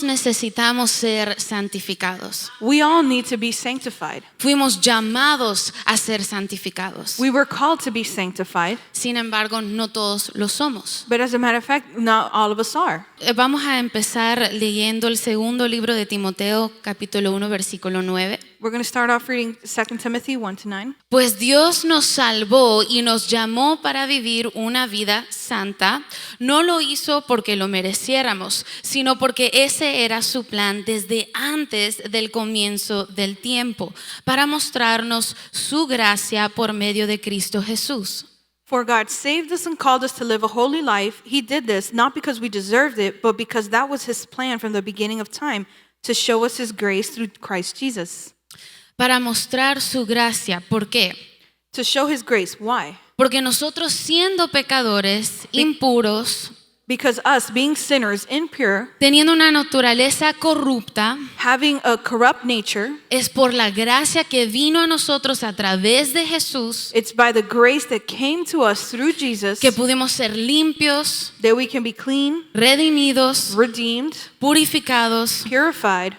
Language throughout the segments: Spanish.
Todos necesitamos ser santificados. We all need to be sanctified. Fuimos llamados a ser santificados. We were called to be sanctified, Sin embargo, no todos lo somos. but as a matter of fact, not all of us are. Vamos a empezar leyendo el segundo libro de Timoteo, capítulo 1, versículo 9. We're going to start off reading 2 Timothy 1-9. Pues Dios nos salvó y nos llamó para vivir una vida santa. No lo hizo porque lo mereciéramos, sino porque ese era su plan desde antes del comienzo del tiempo, para mostrarnos su gracia por medio de Cristo Jesús. For God saved us and called us to live a holy life. He did this not because we deserved it, but because that was His plan from the beginning of time, to show us His grace through Christ Jesus. Para mostrar su gracia. ¿Por qué? To show His grace. Why? Porque nosotros, siendo pecadores, impuros, Because us, being sinners, impure, teniendo una naturaleza corrupta, having a corrupt nature, es por la gracia que vino a nosotros a través de Jesús it's by the grace that came to us through Jesus que pudimos ser limpios, that we can be clean, redimidos, redeemed, purificados, purified,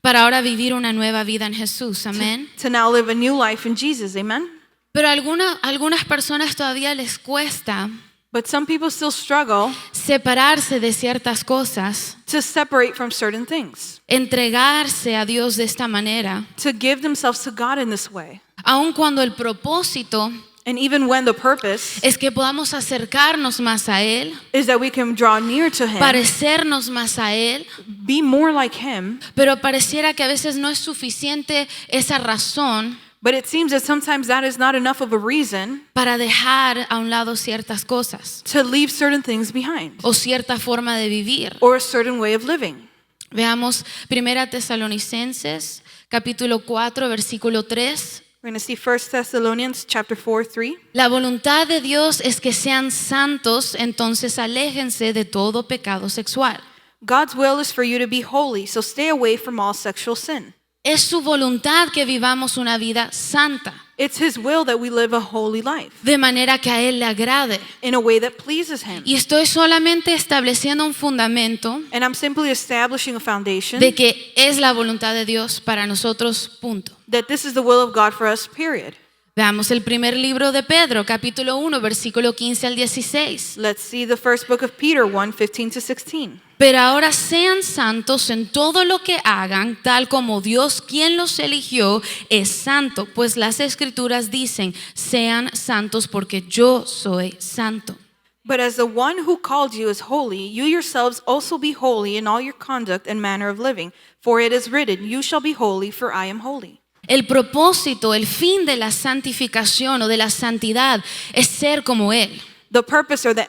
para ahora vivir una nueva vida en Jesús. Amén. to now live a new life in Jesus. Amen? Pero a algunas personas todavía les cuesta But some people still struggle separarse de ciertas cosas, to separate from certain things, entregarse a Dios de esta manera, to give themselves to God in this way. aun cuando el propósito And even when the purpose es que podamos acercarnos más a Él, is that we can draw near to Him, parecernos más a Él, be more like Him, pero pareciera que a veces no es suficiente esa razón but it seems that sometimes that is not enough of a reason para dejar a un lado ciertas cosas to leave certain things behind o cierta forma de vivir. or a certain way of living. Veamos 1 Tesalonicenses, capítulo 4, versículo 3. We're going to see 1 Thessalonians chapter 4:3. La voluntad de Dios es que sean santos, entonces aléjense de todo pecado sexual. God's will is for you to be holy, so stay away from all sexual sin. Es su voluntad que vivamos una vida santa, It's His will that we live a holy life de manera que a Él le agrade. in a way that pleases Him. Y estoy solamente estableciendo un fundamento And I'm simply establishing a foundation de que es la voluntad de Dios para nosotros, punto. that this is the will of God for us, period. Veamos el primer libro de Pedro, capítulo 1, versículo 15 al 16. Let's see the first book of Peter 1:15-16. Pero ahora sean santos en todo lo que hagan, tal como Dios, quien los eligió, es santo. Pues las Escrituras dicen, sean santos porque yo soy santo. But as the one who called you is holy, you yourselves also be holy in all your conduct and manner of living. For it is written, you shall be holy, for I am holy. El propósito, el fin de la santificación o de la santidad es ser como Él. The purpose or the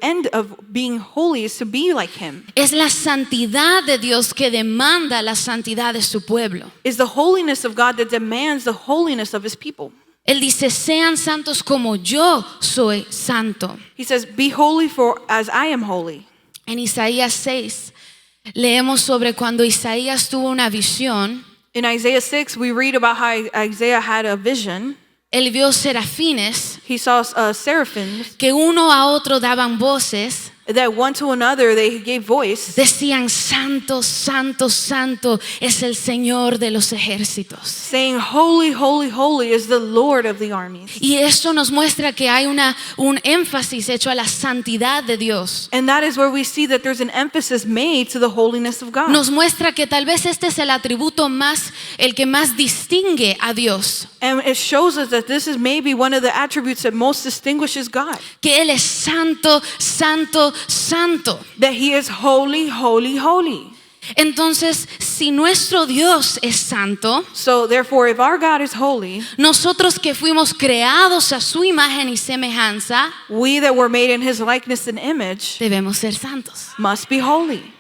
end of being holy is to be like Him. Es la santidad de Dios que demanda la santidad de su pueblo. Is the holiness of God that demands the holiness of His people. Él dice, sean santos como yo soy santo. He says, be holy for as I am holy. En Isaías 6 leemos sobre cuando Isaías tuvo una visión. In Isaiah 6, we read about how Isaiah had a vision. Él vio serafines He saw seraphims que uno a otro daban voces, that one to another they gave voice, decían, santo, santo, santo es el Señor de los ejércitos. saying, holy, holy, holy is the Lord of the armies. Y esto nos muestra que hay un énfasis hecho a la santidad de Dios. And that is where we see that there's an emphasis made to the holiness of God. Nos muestra que tal vez este es el atributo el que más distingue a Dios. And it shows us that this is maybe one of the attributes that most distinguishes God. Que Él es santo, santo, santo. That He is holy, holy, holy. Entonces, si nuestro Dios es santo, So therefore, if our God is holy, nosotros que fuimos creados a su imagen y semejanza, we that were made in His likeness and image debemos ser santos. must be holy.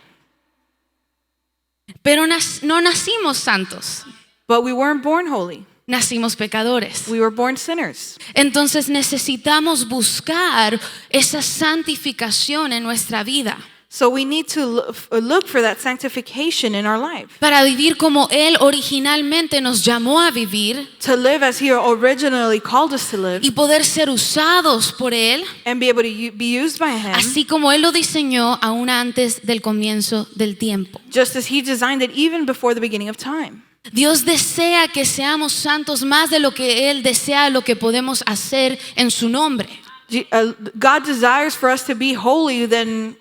Pero no nacimos santos, But we weren't born holy. nacimos pecadores. We were born sinners. Entonces necesitamos buscar esa santificación en nuestra vida. So we need to look for that sanctification in our life. para vivir como Él originalmente nos llamó a vivir To live as He originally called us to live y poder ser usados por Él, and be able to be used by Him, así como Él lo diseñó aún antes del comienzo del tiempo. just as He designed it even before the beginning of time. Dios desea que seamos santos más de lo que Él desea lo que podemos hacer en su nombre. God desires for us to be holy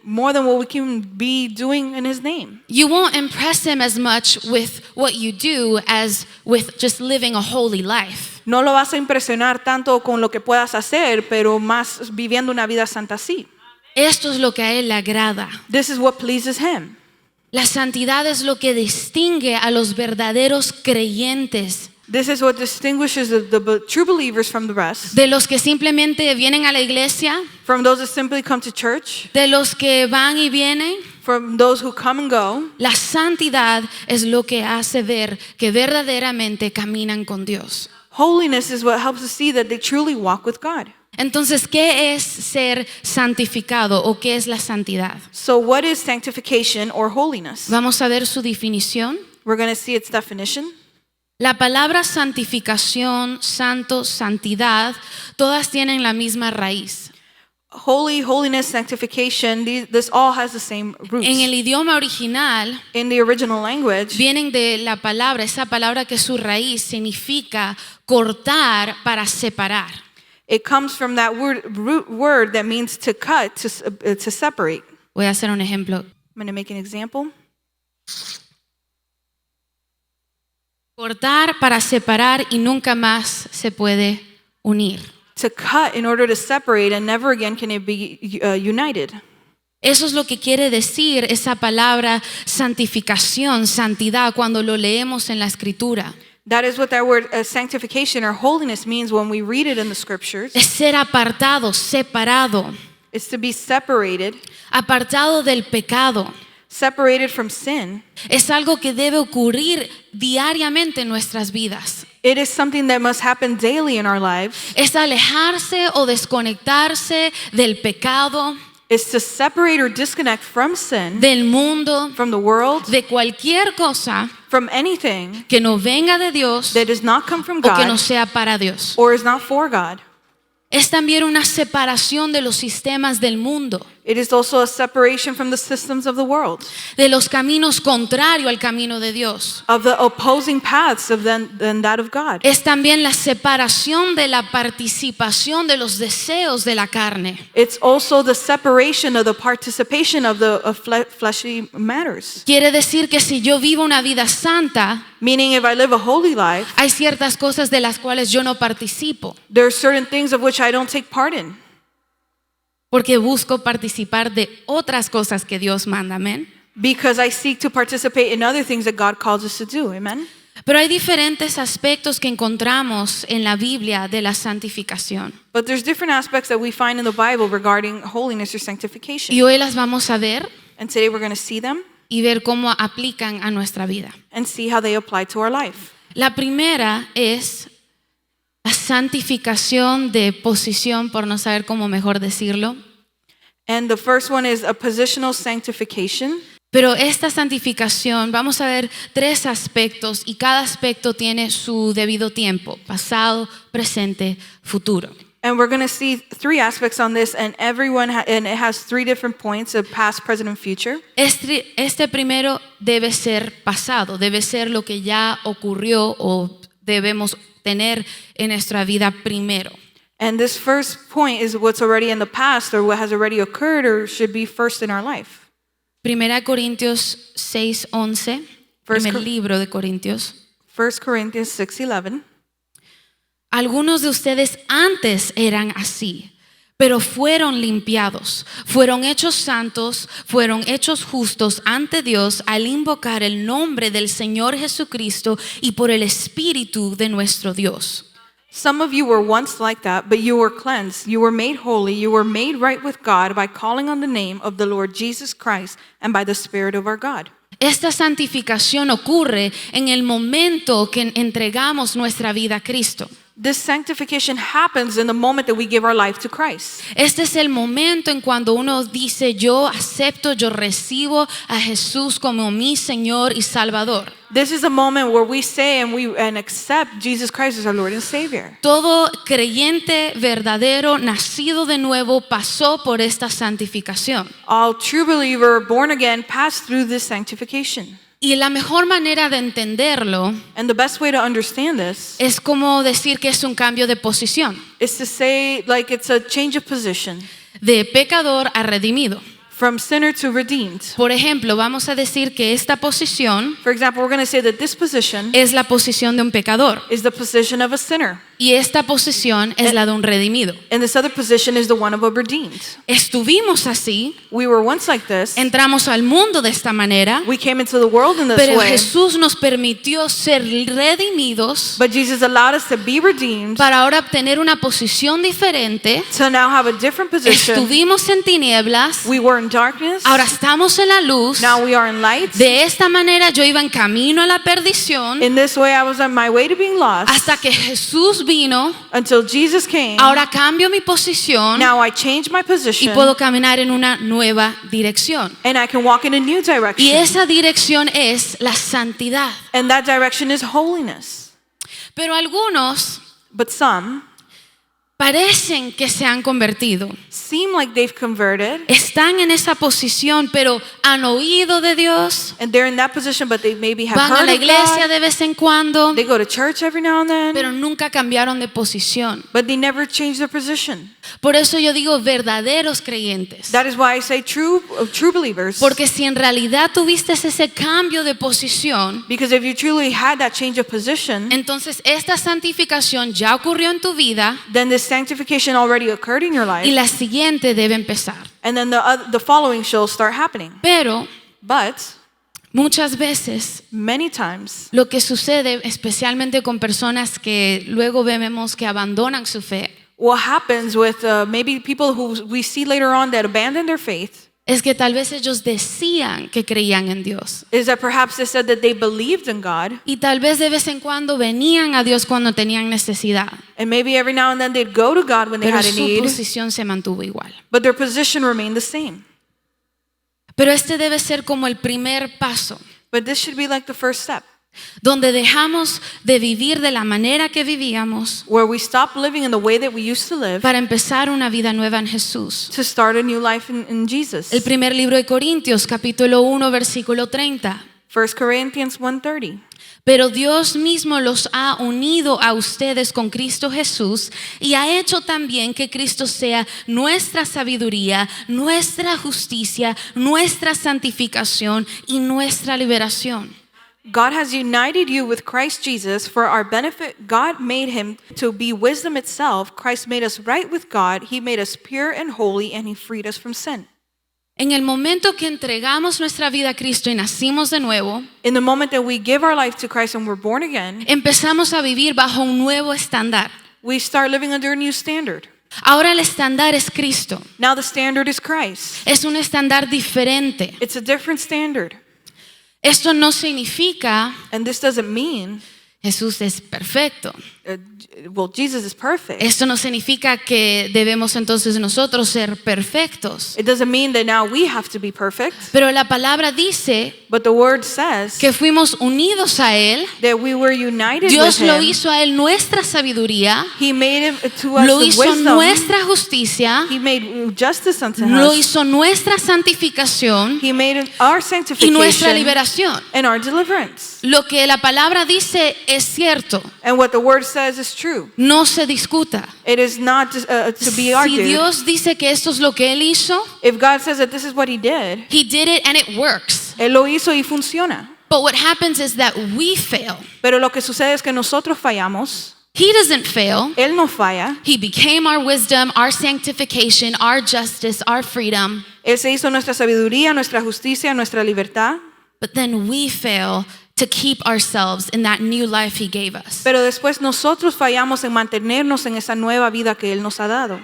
more than what we can be doing in His name. You won't impress Him as much with what you do as with just living a holy life. No lo vas a impresionar tanto con lo que puedas hacer, pero más viviendo una vida santa así. Esto es lo que a Él le agrada. This is what pleases Him. La santidad es lo que distingue a los verdaderos creyentes This is what distinguishes the true believers from the rest, de los que simplemente vienen a la iglesia, from those that simply come to church, de los que van y vienen. from those who come and go. La santidad es lo que hace ver que verdaderamente caminan con Dios. Holiness is what helps us see that they truly walk with God. Entonces, ¿qué es ser santificado o qué es la santidad? So what is sanctification or holiness? Vamos a ver su definición. We're going to see its definition. La palabra santificación, santo, santidad, todas tienen la misma raíz. Holy, holiness, sanctification, this all has the same roots. En el idioma original In the original language, vienen de la palabra, esa palabra que su raíz significa cortar para separar. it comes from that root word that means to cut, to separate. Voy a hacer un ejemplo. I'm going to make an example. Cortar para separar y nunca más se puede unir. To cut in order to separate, and never again can it be united. Eso es lo que quiere decir esa palabra santificación, santidad, cuando lo leemos en la escritura. That is what that word sanctification or holiness means when we read it in the scriptures. Es ser apartado, separado, It's to be separated, apartado del pecado. separated from sin. Es algo que debe ocurrir diariamente en nuestras vidas. It is something that must happen daily in our lives. Es alejarse o desconectarse del pecado, It's to separate or disconnect from sin, del mundo, from the world, de cualquier cosa from anything que no venga de Dios that does not come from o que no God sea para Dios. or is not for God. Es también una separación de los sistemas del mundo, It is also a separation from the systems of the world, de los caminos contrarios al camino de Dios. of the opposing paths of than that of God. Es también la separación de la participación de los deseos de la carne. It's also the separation of the participation of the fleshly matters. Quiere decir que si yo vivo una vida santa, Meaning, if I live a holy life, hay ciertas cosas de las cuales yo no participo, there are certain things of which I don't take part in porque busco participar de otras cosas que Dios manda, amén. because I seek to participate in other things that God calls us to do. Amen. Pero hay diferentes aspectos que encontramos en la Biblia de la santificación. But there's different aspects that we find in the Bible regarding holiness or sanctification. Y hoy las vamos a ver And today we're going to see them y ver cómo aplican a nuestra vida. and see how they apply to our life. La primera es la santificación de posición, por no saber cómo mejor decirlo. And the first one is a positional sanctification. Pero esta santificación, vamos a ver 3 aspectos y cada aspecto tiene su debido tiempo, pasado, presente, futuro. And we're going to see 3 aspects on this, and and it has 3 different points of past, present, and future. Este primero debe ser pasado, debe ser lo que ya ocurrió o debemos tener en nuestra vida primero. And this first point is what's already in the past or what has already occurred or should be first in our life. Primera Corintios 6:11, primer libro de Corintios. 1 Corinthians 6:11. Algunos de ustedes antes eran así, pero fueron limpiados, fueron hechos santos, fueron hechos justos ante Dios al invocar el nombre del Señor Jesucristo y por el Espíritu de nuestro Dios. Some of you were once like that, but you were cleansed. You were made holy. You were made right with God by calling on the name of the Lord Jesus Christ and by the Spirit of our God. Esta santificación ocurre en el momento que entregamos nuestra vida a Cristo. This sanctification happens in the moment that we give our life to Christ. Este es el momento en cuando uno dice, yo acepto, yo recibo a Jesús como mi Señor y Salvador. This is a moment where we say and accept Jesus Christ as our Lord and Savior. Todo creyente verdadero, nacido de nuevo, pasó por esta santificación. All true believer born again passed through this sanctification. Y la mejor manera de entenderlo And the best way to understand this es como decir que es un cambio de posición, is to say like it's a change of position de pecador a redimido. from sinner to redeemed. Por ejemplo, vamos a decir que esta posición For example, we're going to say that this position es la posición de un pecador is the position of a sinner, y esta posición es la de un redimido. and this other position is the one of a redeemed. Estuvimos así, We were once like this. entramos al mundo de esta manera, We came into the world in this pero way. Jesús nos permitió ser redimidos But Jesus allowed us to be redeemed para ahora obtener una posición diferente. to now have a different position. Estuvimos en tinieblas, We were in darkness. ahora estamos en la luz. Now we are in light. De esta manera yo iba en camino a la perdición In this way, I was on my way to being lost hasta que Jesús vino. until Jesus came. Ahora cambio mi posición Now I changed my y position puedo caminar en una nueva dirección. and I can walk in a new Y direction. esa dirección es la santidad. And that direction is holiness. Pero algunos But some parecen que se han convertido. seem like they've converted Están en esa posición, pero han oído de Dios. and they're in that position, but they maybe have Van a heard la of iglesia God. de vez en cuando, They go to church every now and then, pero nunca cambiaron de posición. but they never change their position. Por eso yo digo verdaderos creyentes. That is why I say true believers. Porque si en realidad tuviste ese cambio de posición, Because if you truly had that change of position, entonces esta santificación ya ocurrió en tu vida then this sanctification already occurred in your y life, la siguiente debe empezar. and then the following shall start happening. Pero But muchas veces many times, lo que sucede, especialmente con personas que luego vemos que abandonan su fe, what happens with maybe people who we see later on that abandon their faith es que tal vez ellos decían que creían en Dios. is that perhaps they said that they believed in God, Y tal vez de vez en cuando venían a Dios cuando tenían necesidad, and maybe every now and then they'd go to God when they pero had a su need, posición se mantuvo igual. but their position remained the same. Pero este debe ser como el primer paso, But this should be like the first step, donde dejamos de vivir de la manera que vivíamos where we stop living in the way that we used to live para empezar una vida nueva en Jesús. to start a new life in Jesus. El primer libro de Corintios, capítulo 1, versículo 30. 1 Corinthians 1:30. Pero Dios mismo los ha unido a ustedes con Cristo Jesús y ha hecho también que Cristo sea nuestra sabiduría, nuestra justicia, nuestra santificación y nuestra liberación. God has united you with Christ Jesus for our benefit. God made him to be wisdom itself. Christ made us right with God. He made us pure and holy, and he freed us from sin. En el momento que entregamos nuestra vida a Cristo y nacimos de nuevo, In the moment that we give our life to Christ and we're born again, empezamos a vivir bajo un nuevo estándar. we start living under a new standard. Ahora el estándar es Cristo. Now the standard is Christ. Es un estándar diferente. It's a different standard. Esto no significa And this doesn't mean, Jesús es perfecto. well, Jesus is perfect. Esto no significa que debemos entonces nosotros ser perfectos. It doesn't mean that now we have to be perfect. Pero la palabra dice But the word says que fuimos unidos a Él. that we were united Dios with lo him. hizo a Él nuestra sabiduría. He made it to us Lo the hizo wisdom. nuestra justicia. He made justice unto Lo us. hizo nuestra santificación He made it our y nuestra sanctification liberación. and our deliverance. Lo que la palabra dice es cierto. And what the word says is true. No se discuta. It is not to be Si argued. Dios dice que esto es lo que Él hizo, If God says that this is what he did, He did it and it works. él lo hizo y funciona. But what happens is that we fail. Pero lo que sucede es que nosotros fallamos. He doesn't fail. Él no falla. He became our wisdom, our sanctification, our justice, our freedom. Él se hizo nuestra sabiduría, nuestra justicia, nuestra libertad. But then we fail to keep ourselves in that new life He gave us. Pero después nosotros fallamos en mantenernos en esa nueva vida que él nos ha dado.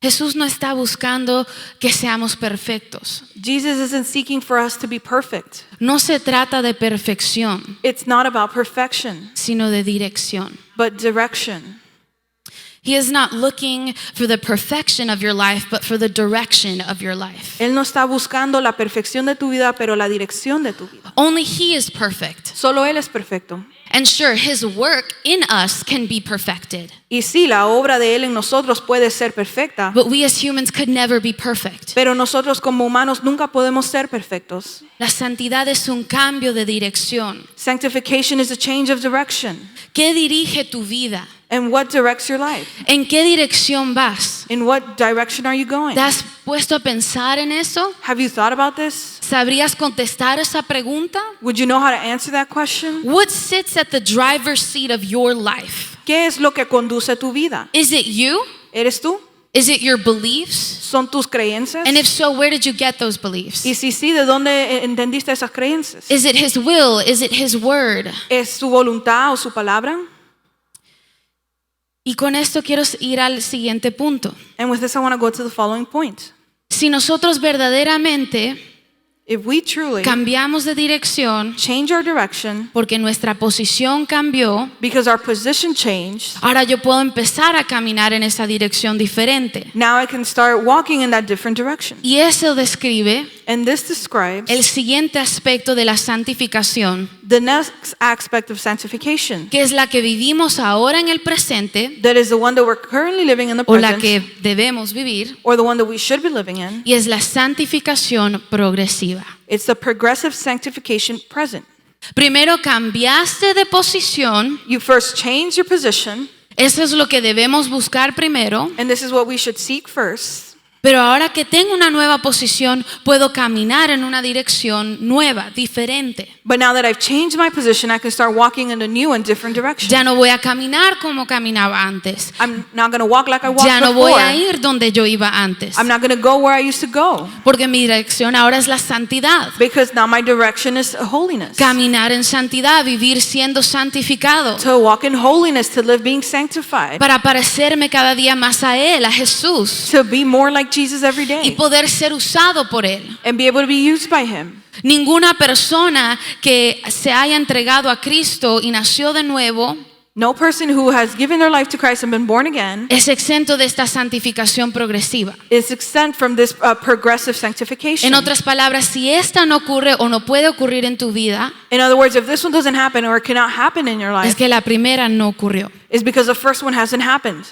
Jesús no está buscando que seamos perfectos. Jesus isn't seeking for us to be perfect. No se trata de perfección, It's not about perfection, sino de dirección. but direction. He is not looking for the perfection of your life, but for the direction of your life. Él no está buscando la perfección de tu vida, pero la dirección de tu vida. Only He is perfect. Solo Él es perfecto. And sure, His work in us can be perfected. Y sí, la obra de Él en nosotros puede ser perfecta, But we as humans could never be perfect. pero nosotros como humanos nunca podemos ser perfectos. La santidad es un cambio de dirección. Sanctification is a change of direction. ¿Qué dirige tu vida? And what directs your life? ¿En qué dirección vas? In what direction are you going? ¿Te has puesto a pensar en eso? Have you thought about this? ¿Sabrías contestar esa pregunta? Would you know how to answer that question? What sits at the driver's seat of your life? ¿Qué es lo que conduce tu vida? Is it you? ¿Eres tú? Is it your beliefs? ¿Son tus creencias? And if so, where did you get those beliefs? Y si sí, ¿de dónde entendiste esas creencias? Is it His will? Is it His word? ¿Es su voluntad o su palabra? Y con esto quiero ir al siguiente punto. And with this I want to go to the following point. Si nosotros verdaderamente If we truly cambiamos de dirección change our direction porque nuestra posición cambió, because our position changed, ahora yo puedo empezar a caminar en esa dirección diferente. now I can start walking in that different direction. Y eso describe And this describes el siguiente aspecto de la santificación, the next aspect of sanctification. que es la que vivimos ahora en el presente That is the one that we're currently living in the o la present, que debemos vivir, or the one that we should be living in. y es la santificación progresiva. It's the progressive sanctification present. Primero cambiaste de posición, You first change your position, eso es lo que debemos buscar primero, and this is what we should seek first. pero ahora que tengo una nueva posición, puedo caminar en una dirección nueva, diferente. But now that I've changed my position, I can start walking in a new and different direction. Ya no voy a caminar como caminaba antes. I'm not going to walk like I walked Ya no voy before. a ir donde yo iba antes. I'm not going to go where I used to go, Porque mi dirección ahora es la santidad. because now my direction is holiness. Caminar en santidad, vivir siendo santificado. To walk in holiness, to live being sanctified, Para parecerme cada día más a Él, a Jesús. to be more like Jesus every Y day poder ser usado por Él. and be able to be used by Him. Ninguna persona que se haya entregado a Cristo y nació de nuevo No person who has given their life to Christ and been born again es exento de esta santificación progresiva. is exempt from this progressive sanctification. En otras palabras, si esta no ocurre o no puede ocurrir en tu vida, In other words, if this one doesn't happen or it cannot happen in your es life, que la primera no ocurrió. it's because the first one hasn't happened.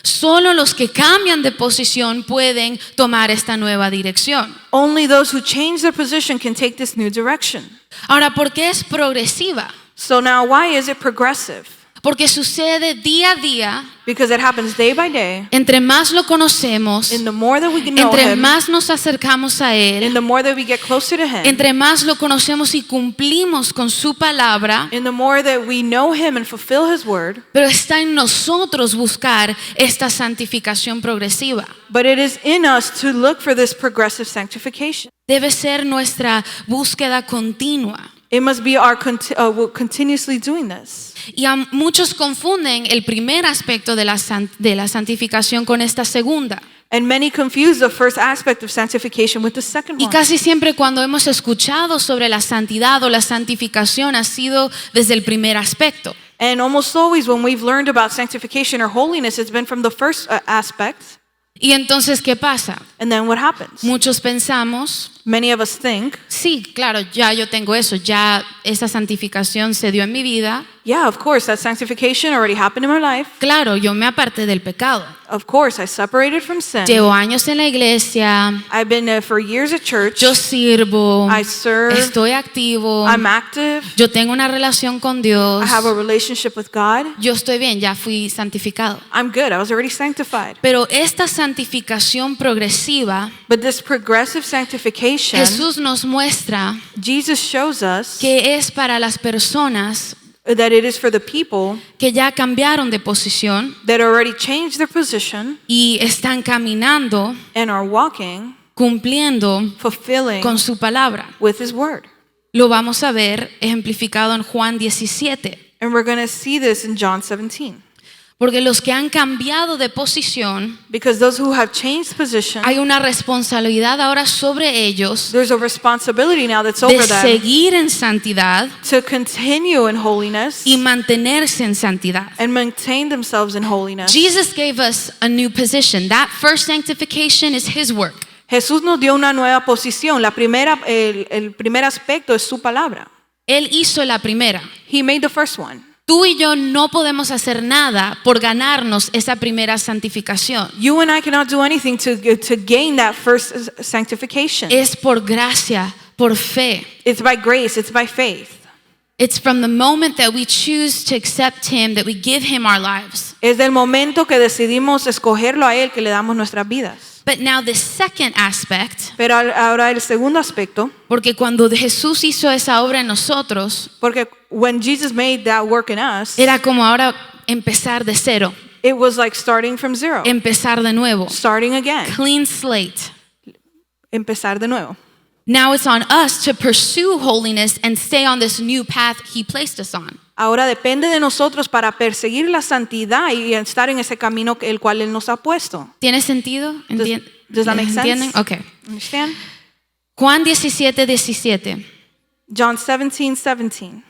Solo los que cambian de posición pueden tomar esta nueva dirección. Only those who change their position can take this new direction. Ahora, ¿por qué es progresiva? So now, why is it progressive? Porque sucede día a día. Because it happens day by day. Entre más lo conocemos, In the more that we know entre Him, más nos acercamos a in Él, the more that we get closer to Him, entre más lo conocemos y cumplimos con su palabra, in the more that we know Him and fulfill His word. pero está en nosotros buscar esta santificación progresiva. But it is in us to look for this progressive sanctification. Debe ser nuestra búsqueda continua. It must be our continuously doing this. Y muchos confunden el primer aspecto de la santificación con esta segunda. And many confuse the first aspect of sanctification with the second Y one. casi siempre cuando hemos escuchado sobre la santidad o la santificación ha sido desde el primer aspecto. And almost always when we've learned about sanctification or holiness, it's been from the first aspect. Y entonces, ¿qué pasa? And then what happens? Muchos pensamos, Many of us think, sí, claro, ya yo tengo eso, ya esa santificación se dio en mi vida. yeah, of course, that sanctification already happened in my life. Claro, yo me aparté del pecado. Of course, I separated from sin. Llevo años en la iglesia, I've been for years at church. yo sirvo, I serve. estoy activo, I'm active. yo tengo una relación con Dios, I have a relationship with God. yo estoy bien, ya fui santificado. I'm good. I was already sanctified. Pero esta santificación progresiva, But this progressive sanctification, Jesús nos muestra Jesus shows us que es para las personas that it is for the people que ya cambiaron de posición that already changed their position y están caminando, and are walking, cumpliendo fulfilling con su palabra. with His word. Lo vamos a ver ejemplificado en Juan 17, And we're going to see this in John 17. Porque los que han cambiado de posición, Because those who have changed position, hay una responsabilidad ahora sobre ellos there's a responsibility now that's de over them seguir en santidad to continue in holiness y mantenerse en santidad. and maintain themselves in holiness. Jesus gave us a new position. That first sanctification is his work. Jesús nos dio una nueva posición. El primer aspecto es su palabra. Él hizo la primera. He made the first one. Tú y yo no podemos hacer nada por ganarnos esa primera santificación. You and I cannot do anything to gain that first sanctification. Es por gracia, por fe. It's by grace, it's by faith. It's from the moment that we choose to accept him, that we give him our lives. Es del momento que decidimos escogerlo a él que le damos nuestras vidas. But now the second aspect, Pero ahora el segundo aspecto, porque cuando Jesús hizo esa obra en nosotros, porque when Jesus made that work in us, era como ahora empezar de cero, it was like starting from zero, empezar de nuevo, starting again, clean slate. empezar de nuevo. Now it's on us to pursue holiness and stay on this new path he placed us on. Ahora depende de nosotros para perseguir la santidad y estar en ese camino el cual él nos ha puesto. ¿Tiene sentido? Does that make sense? ¿Entienden? Okay. Understand? Juan 17:17. John 17:17.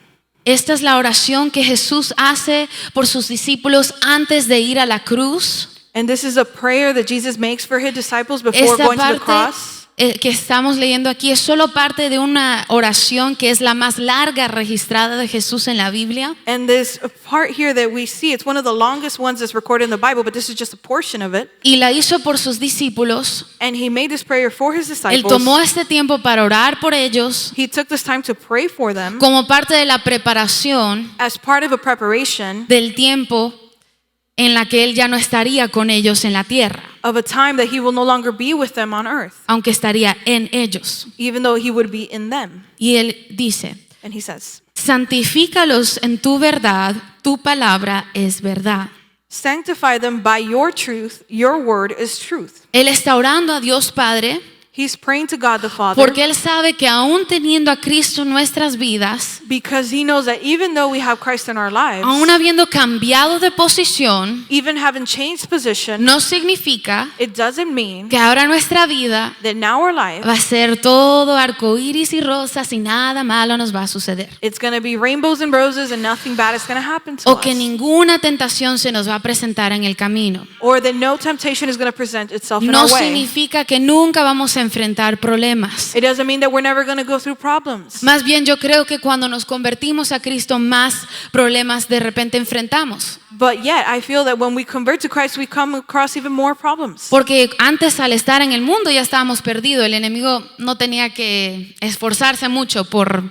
Esta es la oración que Jesús hace por sus discípulos antes de ir a la cruz. And this is a prayer that Jesus makes for his disciples before Esta going to the parte cross. que estamos leyendo aquí es solo parte de una oración que es la más larga registrada de Jesús en la Biblia. And this part here that we see, it's one of the longest ones that's recorded in the Bible, but this is just a portion of it. Y la hizo por sus discípulos. And he made this prayer for his Él disciples. tomó este tiempo para orar por ellos He took this time to pray for them como parte de la preparación as part of a preparation del tiempo en la que Él ya no estaría con ellos en la tierra, of a time that he will no longer be with them on earth, aunque estaría en ellos. even though he would be in them. Y Él dice, And he says, santifícalos en tu verdad, tu palabra es verdad. sanctify them by your truth, your word is truth. Él está orando a Dios Padre He's praying to God the Father porque Él sabe que aún teniendo a Cristo en nuestras vidas, because he knows that even though we have Christ in our lives, aún habiendo cambiado de posición, even having changed position, no significa it doesn't mean que ahora nuestra vida that now our life, va a ser todo arcoíris y rosas y nada malo nos va a suceder. it's going to be rainbows and roses and nothing bad is going to happen to O que us. ninguna tentación se nos va a presentar en el camino. Or that no temptation is going to present itself in No our way. significa que nunca vamos a enfrentar problemas. It doesn't mean that we're never going to go through problems. Más bien yo creo que cuando nos convertimos a Cristo más problemas de repente enfrentamos. But yet, I feel that when we convert to Christ, we come across even more problems. Porque antes al estar en el mundo ya estábamos perdidos. El enemigo no tenía que esforzarse mucho por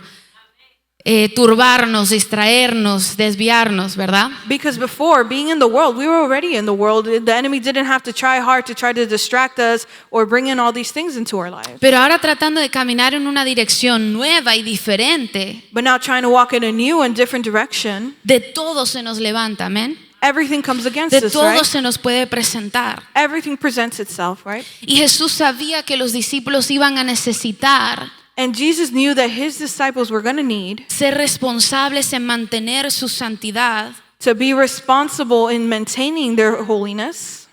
turbarnos, distraernos, desviarnos, ¿verdad? Because before, being in the world, we were already in the world. The enemy didn't have to try hard to try to distract us or bring in all these things into our lives. Pero ahora tratando de caminar en una dirección nueva y diferente, But now trying to walk in a new and different direction, de todo se nos levanta, amén. everything comes against De us, todo right? se nos puede presentar. Everything presents itself, right? Y Jesús sabía que los discípulos iban a necesitar And Jesus knew that his disciples were going to need ser responsables en mantener su santidad. to be responsible in maintaining their holiness.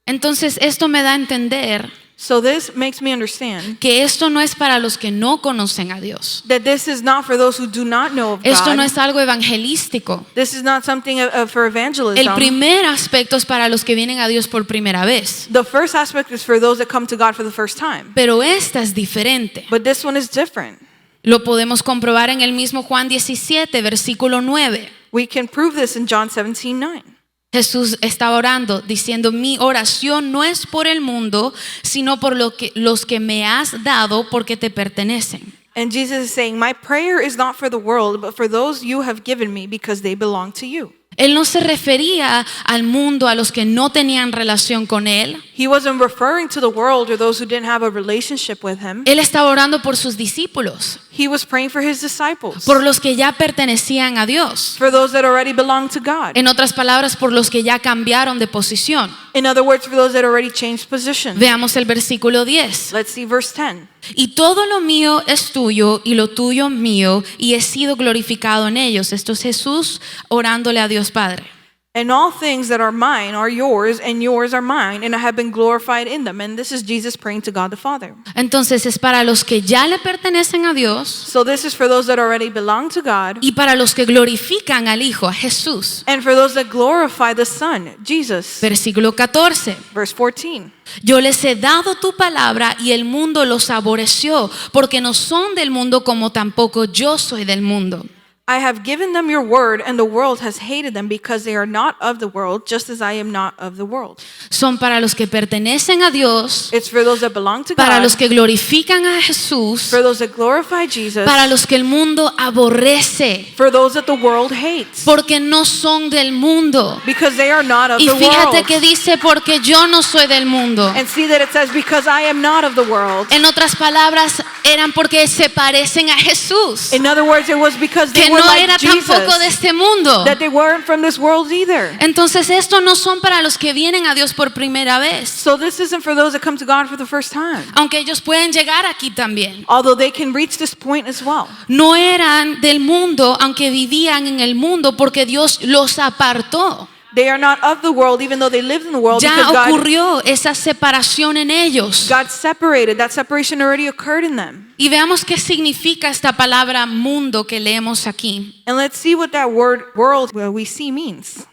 Entonces esto me da a entender So this makes me understand que esto no es para los que no conocen a Dios. that this is not for those who do not know of Esto no God. es algo evangelístico. This is not something for evangelism. El primer aspecto es para los que vienen a Dios por primera vez. The first aspect is for those that come to God for the first time. Pero esta es diferente. But this one is different. Lo podemos comprobar en el mismo Juan 17, versículo 9. We can prove this in John 17:9. Jesús estaba orando diciendo, mi oración no es por el mundo, sino por los que me has dado porque te pertenecen. And Jesus is saying, my prayer is not for the world, but for those you have given me because they belong to you. Él no se refería al mundo, a los que no tenían relación con Él. He wasn't referring to the world or those who didn't have a relationship with him. Él estaba orando por sus discípulos, He was praying for his disciples, por los que ya pertenecían a Dios. for those that already belong to God. En otras palabras, por los que ya cambiaron de posición. In other words, for those that already changed position. Veamos el versículo 10. Let's see verse 10. Y todo lo mío es tuyo y lo tuyo mío y he sido glorificado en ellos. Esto es Jesús orándole a Dios Padre. And all things that are mine are yours, and yours are mine, and I have been glorified in them. And this is Jesus praying to God the Father. Entonces es para los que ya le pertenecen a Dios So this is for those that already belong to God, y para los que glorifican al Hijo, a Jesús. and for those that glorify the Son, Jesus. Versículo 14. Verse 14. Yo les he dado tu palabra y el mundo los aborreció, porque no son del mundo como tampoco yo soy del mundo. I have given them your word, and the world has hated them because they are not of the world, just as I am not of the world. Son para los que pertenecen a Dios, It's for those that belong to para God, los que glorifican a Jesús, for those that glorify Jesus, para los que el mundo aborrece, for those that the world hates, porque no son del mundo. because they are not of Y the fíjate world. que dice, porque yo no soy del mundo. And see that it says, because I am not of the world. En otras palabras, eran porque se parecen a Jesús, In other words, it was because they que were no like era Jesus, tampoco de este mundo. that they weren't from this world either. Entonces, esto no son para los que vienen a Dios por primera vez, So this isn't for those that come to God for the first time, aunque ellos pueden llegar aquí también. although they can reach this point as well. No eran del mundo, aunque vivían en el mundo, porque Dios los apartó. They are not of the world, even though they lived in the world, Ya because ocurrió esa separación en ellos. God separated. That separation already occurred in them. Y veamos qué significa esta palabra mundo que leemos aquí. And let's see what that word world we see means.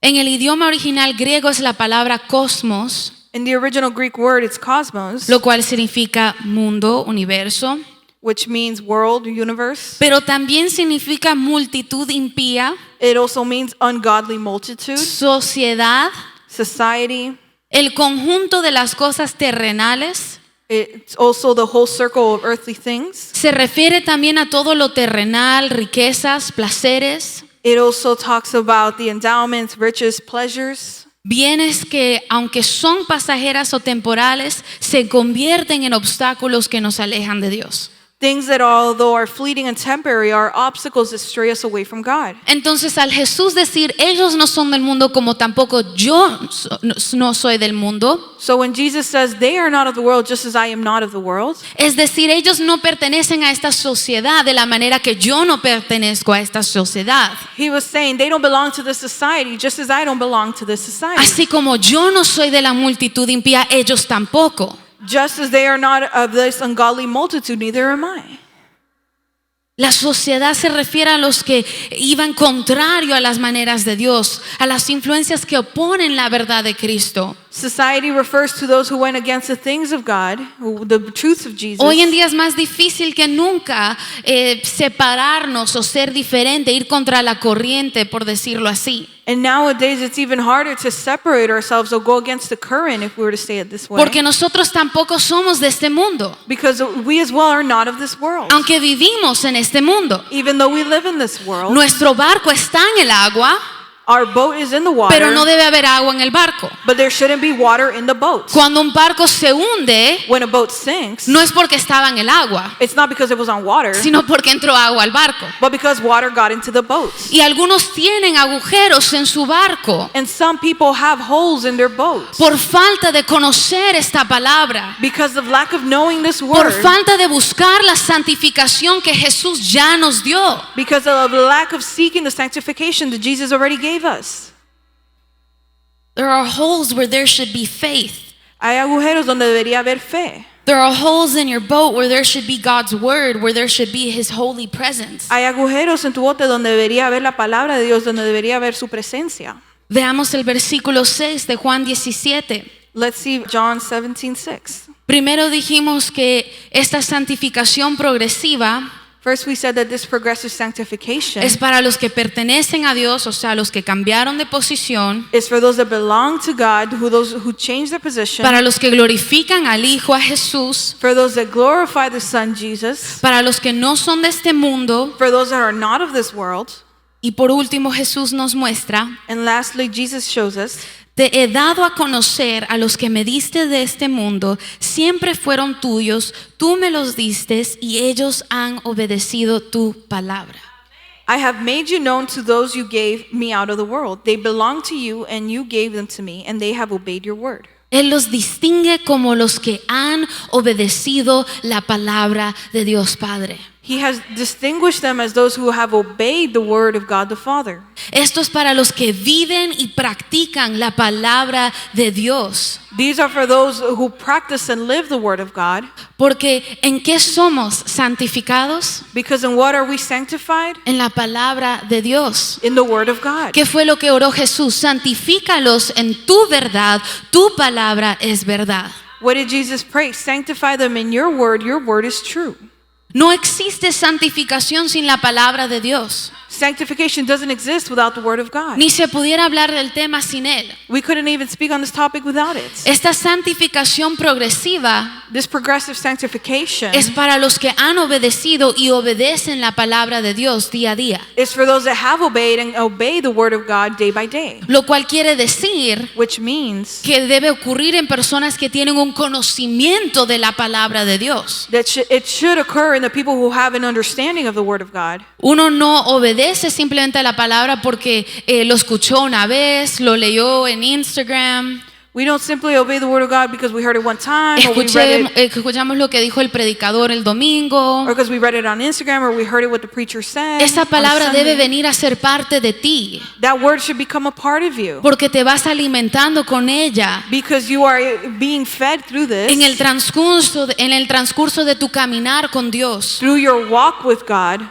En el idioma original griego es la palabra cosmos, In the original Greek word, it's cosmos, lo cual significa mundo, universo, which means world, universe. pero también significa multitud impía, It also means ungodly multitude, sociedad, society. el conjunto de las cosas terrenales. It's also the whole circle of earthly things. Se refiere también a todo lo terrenal, riquezas, placeres, It also talks about the endowments, riches, pleasures, bienes que, aunque son pasajeras o temporales, se convierten en obstáculos que nos alejan de Dios. things that although are fleeting and temporary are obstacles that stray us away from God. Entonces, al Jesús decir, ellos no son del mundo como tampoco yo no soy del mundo, So when Jesus says they are not of the world just as I am not of the world, es decir, ellos no pertenecen a esta sociedad de la manera que yo no pertenezco a esta sociedad. he was saying they don't belong to this society just as I don't belong to this society. Así como yo no soy de la multitud impía, ellos tampoco. Just as they are not of this ungodly multitude, neither am I. La sociedad se refiere a los que iban contrario a las maneras de Dios, a las influencias que oponen la verdad de Cristo. Society refers to those who went against the things of God, the truths of Jesus. Hoy en día es más difícil que nunca separarnos o ser diferente, ir contra la corriente, por decirlo así. And nowadays it's even harder to separate ourselves or go against the current if we were to say it this way. Porque nosotros tampoco somos de este mundo, Because we as well are not of this world. aunque vivimos en este mundo. Even though we live in this world, Nuestro barco está en el agua, our boat is in the water, pero no debe haber agua en el barco. but there shouldn't be water in the boat. Cuando un barco se hunde, When a boat sinks, no es porque estaba en el agua, it's not because it was on water, sino porque entró agua al barco. but because water got into the boat. Y algunos tienen agujeros en su barco And some people have holes in their boats por falta de conocer esta palabra, because of lack of knowing this por word, falta de buscar la santificación que Jesús ya nos dio. because of the lack of seeking the sanctification that Jesus already gave us. There are holes where there should be faith. Hay agujeros donde debería haber fe. There are holes in your boat where there should be God's word, where there should be His holy presence. Hay agujeros en tu bote donde debería haber la palabra de Dios, donde debería haber su presencia. Veamos el versículo 6 de Juan 17. Let's see John 17:6. Primero dijimos que esta santificación progresiva First we said that this progressive sanctification es para los que pertenecen a Dios, o sea, los que cambiaron de posición, is for those that belong to God, those who change their position, para los que glorifican al Hijo, a Jesús, for those that glorify the Son Jesus, para los que no son de este mundo, for those that are not of this world. y por último Jesús nos muestra: And lastly, Jesus shows us, te he dado a conocer a los que me diste de este mundo, siempre fueron tuyos, tú me los diste y ellos han obedecido tu palabra. I have made you known to those you gave me out of the world. They belong to you and you gave them to me and they have obeyed your word. Él los distingue como los que han obedecido la palabra de Dios Padre. He has distinguished them as those who have obeyed the word of God the Father. Esto es para los que viven y practican la palabra de Dios. These are for those who practice and live the word of God. Porque ¿en qué somos santificados? Because in what are we sanctified? En la palabra de Dios. In the word of God. ¿Qué fue lo que oró Jesús? Santifícalos en tu verdad, tu palabra es verdad. What did Jesus pray? Sanctify them in your word is true. No existe santificación sin la palabra de Dios. Sanctification doesn't exist without the word of God. Ni se pudiera hablar del tema sin él. We couldn't even speak on this topic without it. Esta santificación progresiva This progressive sanctification es para los que han obedecido y obedecen la palabra de Dios día a día. is for those that have obeyed and obey the word of God day by day. Lo cual quiere decir Which means que debe ocurrir en personas que tienen un conocimiento de la palabra de Dios. that it should occur in the people who have an understanding of the word of God. Uno no obedece simplemente a la palabra porque lo escuchó una vez, lo leyó en Instagram. We don't simply obey the word of God because we heard it one time or we read it Escuchamos lo que dijo el predicador el domingo. or because we read it on Instagram or we heard it what the preacher said. Esa on palabra Sunday. debe venir a ser parte de ti, That word should become a part of you porque te vas alimentando con ella because you are being fed through this en el transcurso de tu caminar con Dios. through your walk with God.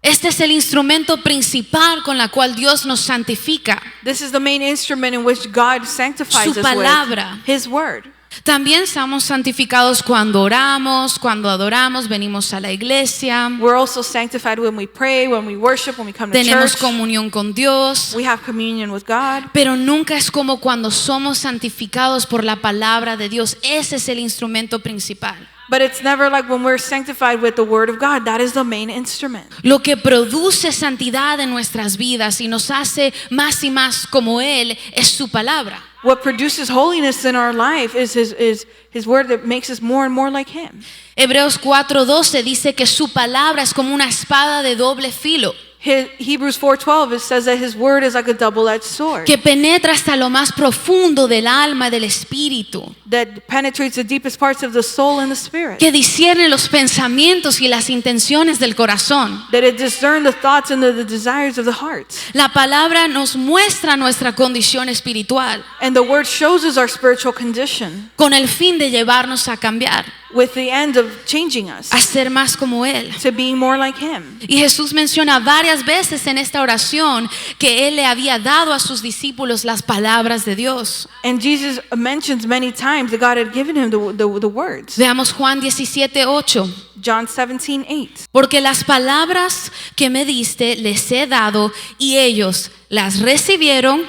Este es el instrumento principal con la cual Dios nos santifica. This is the main instrument in which God sanctifies Su us palabra. with His word. También somos santificados cuando oramos, cuando adoramos, venimos a la iglesia, We're also sanctified when we pray, when we worship, when we come to tenemos church. comunión con Dios. We have communion with God. Pero nunca es como cuando somos santificados por la palabra de Dios. Ese es el instrumento principal. But it's never like when we're sanctified with the word of God. That is the main instrument. Lo que produce santidad en nuestras vidas y nos hace más y más como Él es su palabra. What produces holiness in our life is his word that makes us more and more like Him. Hebreos 4:12 dice que su palabra es como una espada de doble filo, Hebrews 4:12, it says that His word is like a double-edged sword que penetra hasta lo más profundo del alma y del espíritu, that penetrates the deepest parts of the soul and the spirit. que discierne los pensamientos y las intenciones del corazón. That it discerns the thoughts and the desires of the heart. La palabra nos muestra nuestra condición espiritual And the word shows us our spiritual condition con el fin de llevarnos a cambiar, with the end of changing us a ser más como Él. to being more like Him. Y Jesús menciona varias veces en esta oración que Él le había dado a sus discípulos las palabras de Dios. And Jesus mentions many times that God had given Him the words. Veamos Juan 17:8. John 17:8. Porque las palabras que me diste les he dado y ellos las recibieron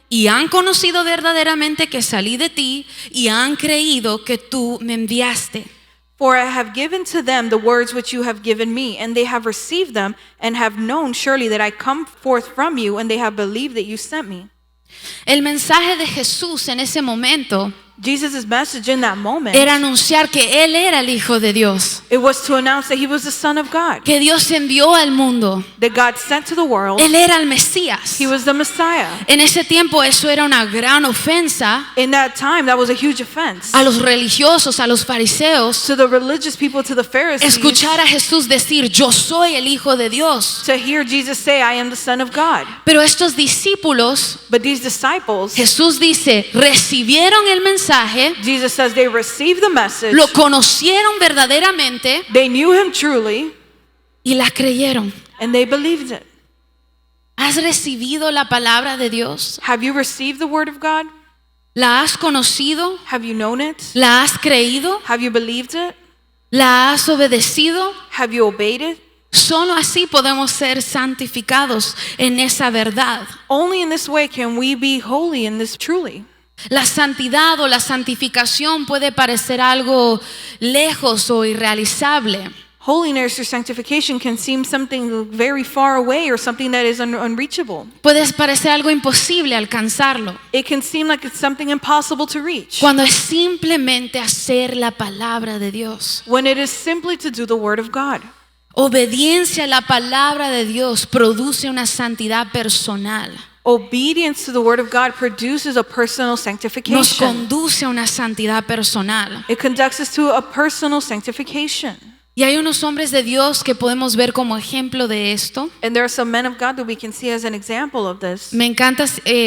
y han conocido verdaderamente que salí de ti y han creído que tú me enviaste. For I have given to them the words which you have given me, and they have received them and have known surely that I come forth from you, and they have believed that you sent me. El mensaje de Jesús en ese momento Jesus' message in that moment, era anunciar que Él era el Hijo de Dios, it was to announce that He was the Son of God, que Dios envió al mundo. that God sent to the world. Él era el Mesías. He was the Messiah. En ese tiempo eso era una gran ofensa In that time, that was a huge offense a los religiosos, a los fariseos, to the religious people, to the Pharisees, escuchar a Jesús decir, yo soy el Hijo de Dios. to hear Jesus say, I am the Son of God. Pero estos discípulos, But these disciples, Jesús dice, recibieron el mensaje, Jesus says they received the message, lo conocieron verdaderamente they knew Him truly, y la creyeron. and they believed it. ¿Has recibido la palabra de Dios? Have you received the Word of God? ¿La has conocido? Have you known it? ¿La has creído? Have you believed it? ¿La has obedecido? Have you obeyed it? Solo así podemos ser santificados en esa verdad. Only in this way can we be holy in this truly. La santidad o la santificación puede parecer algo lejos o irrealizable. Holiness or sanctification can seem something very far away or something that is unreachable. Puede parecer algo imposible alcanzarlo. It can seem like it's something impossible to reach. Cuando es simplemente hacer la palabra de Dios. When it is simply to do the Word of God. Obediencia a la palabra de Dios produce una santidad personal. Obedience to the Word of God produces a personal Nos sanctification. conduce a una santidad personal. It conducts us to a personal sanctification. Y hay unos hombres de Dios que podemos ver como ejemplo de esto. And there are some men of God that we can see as an example of this. Me encanta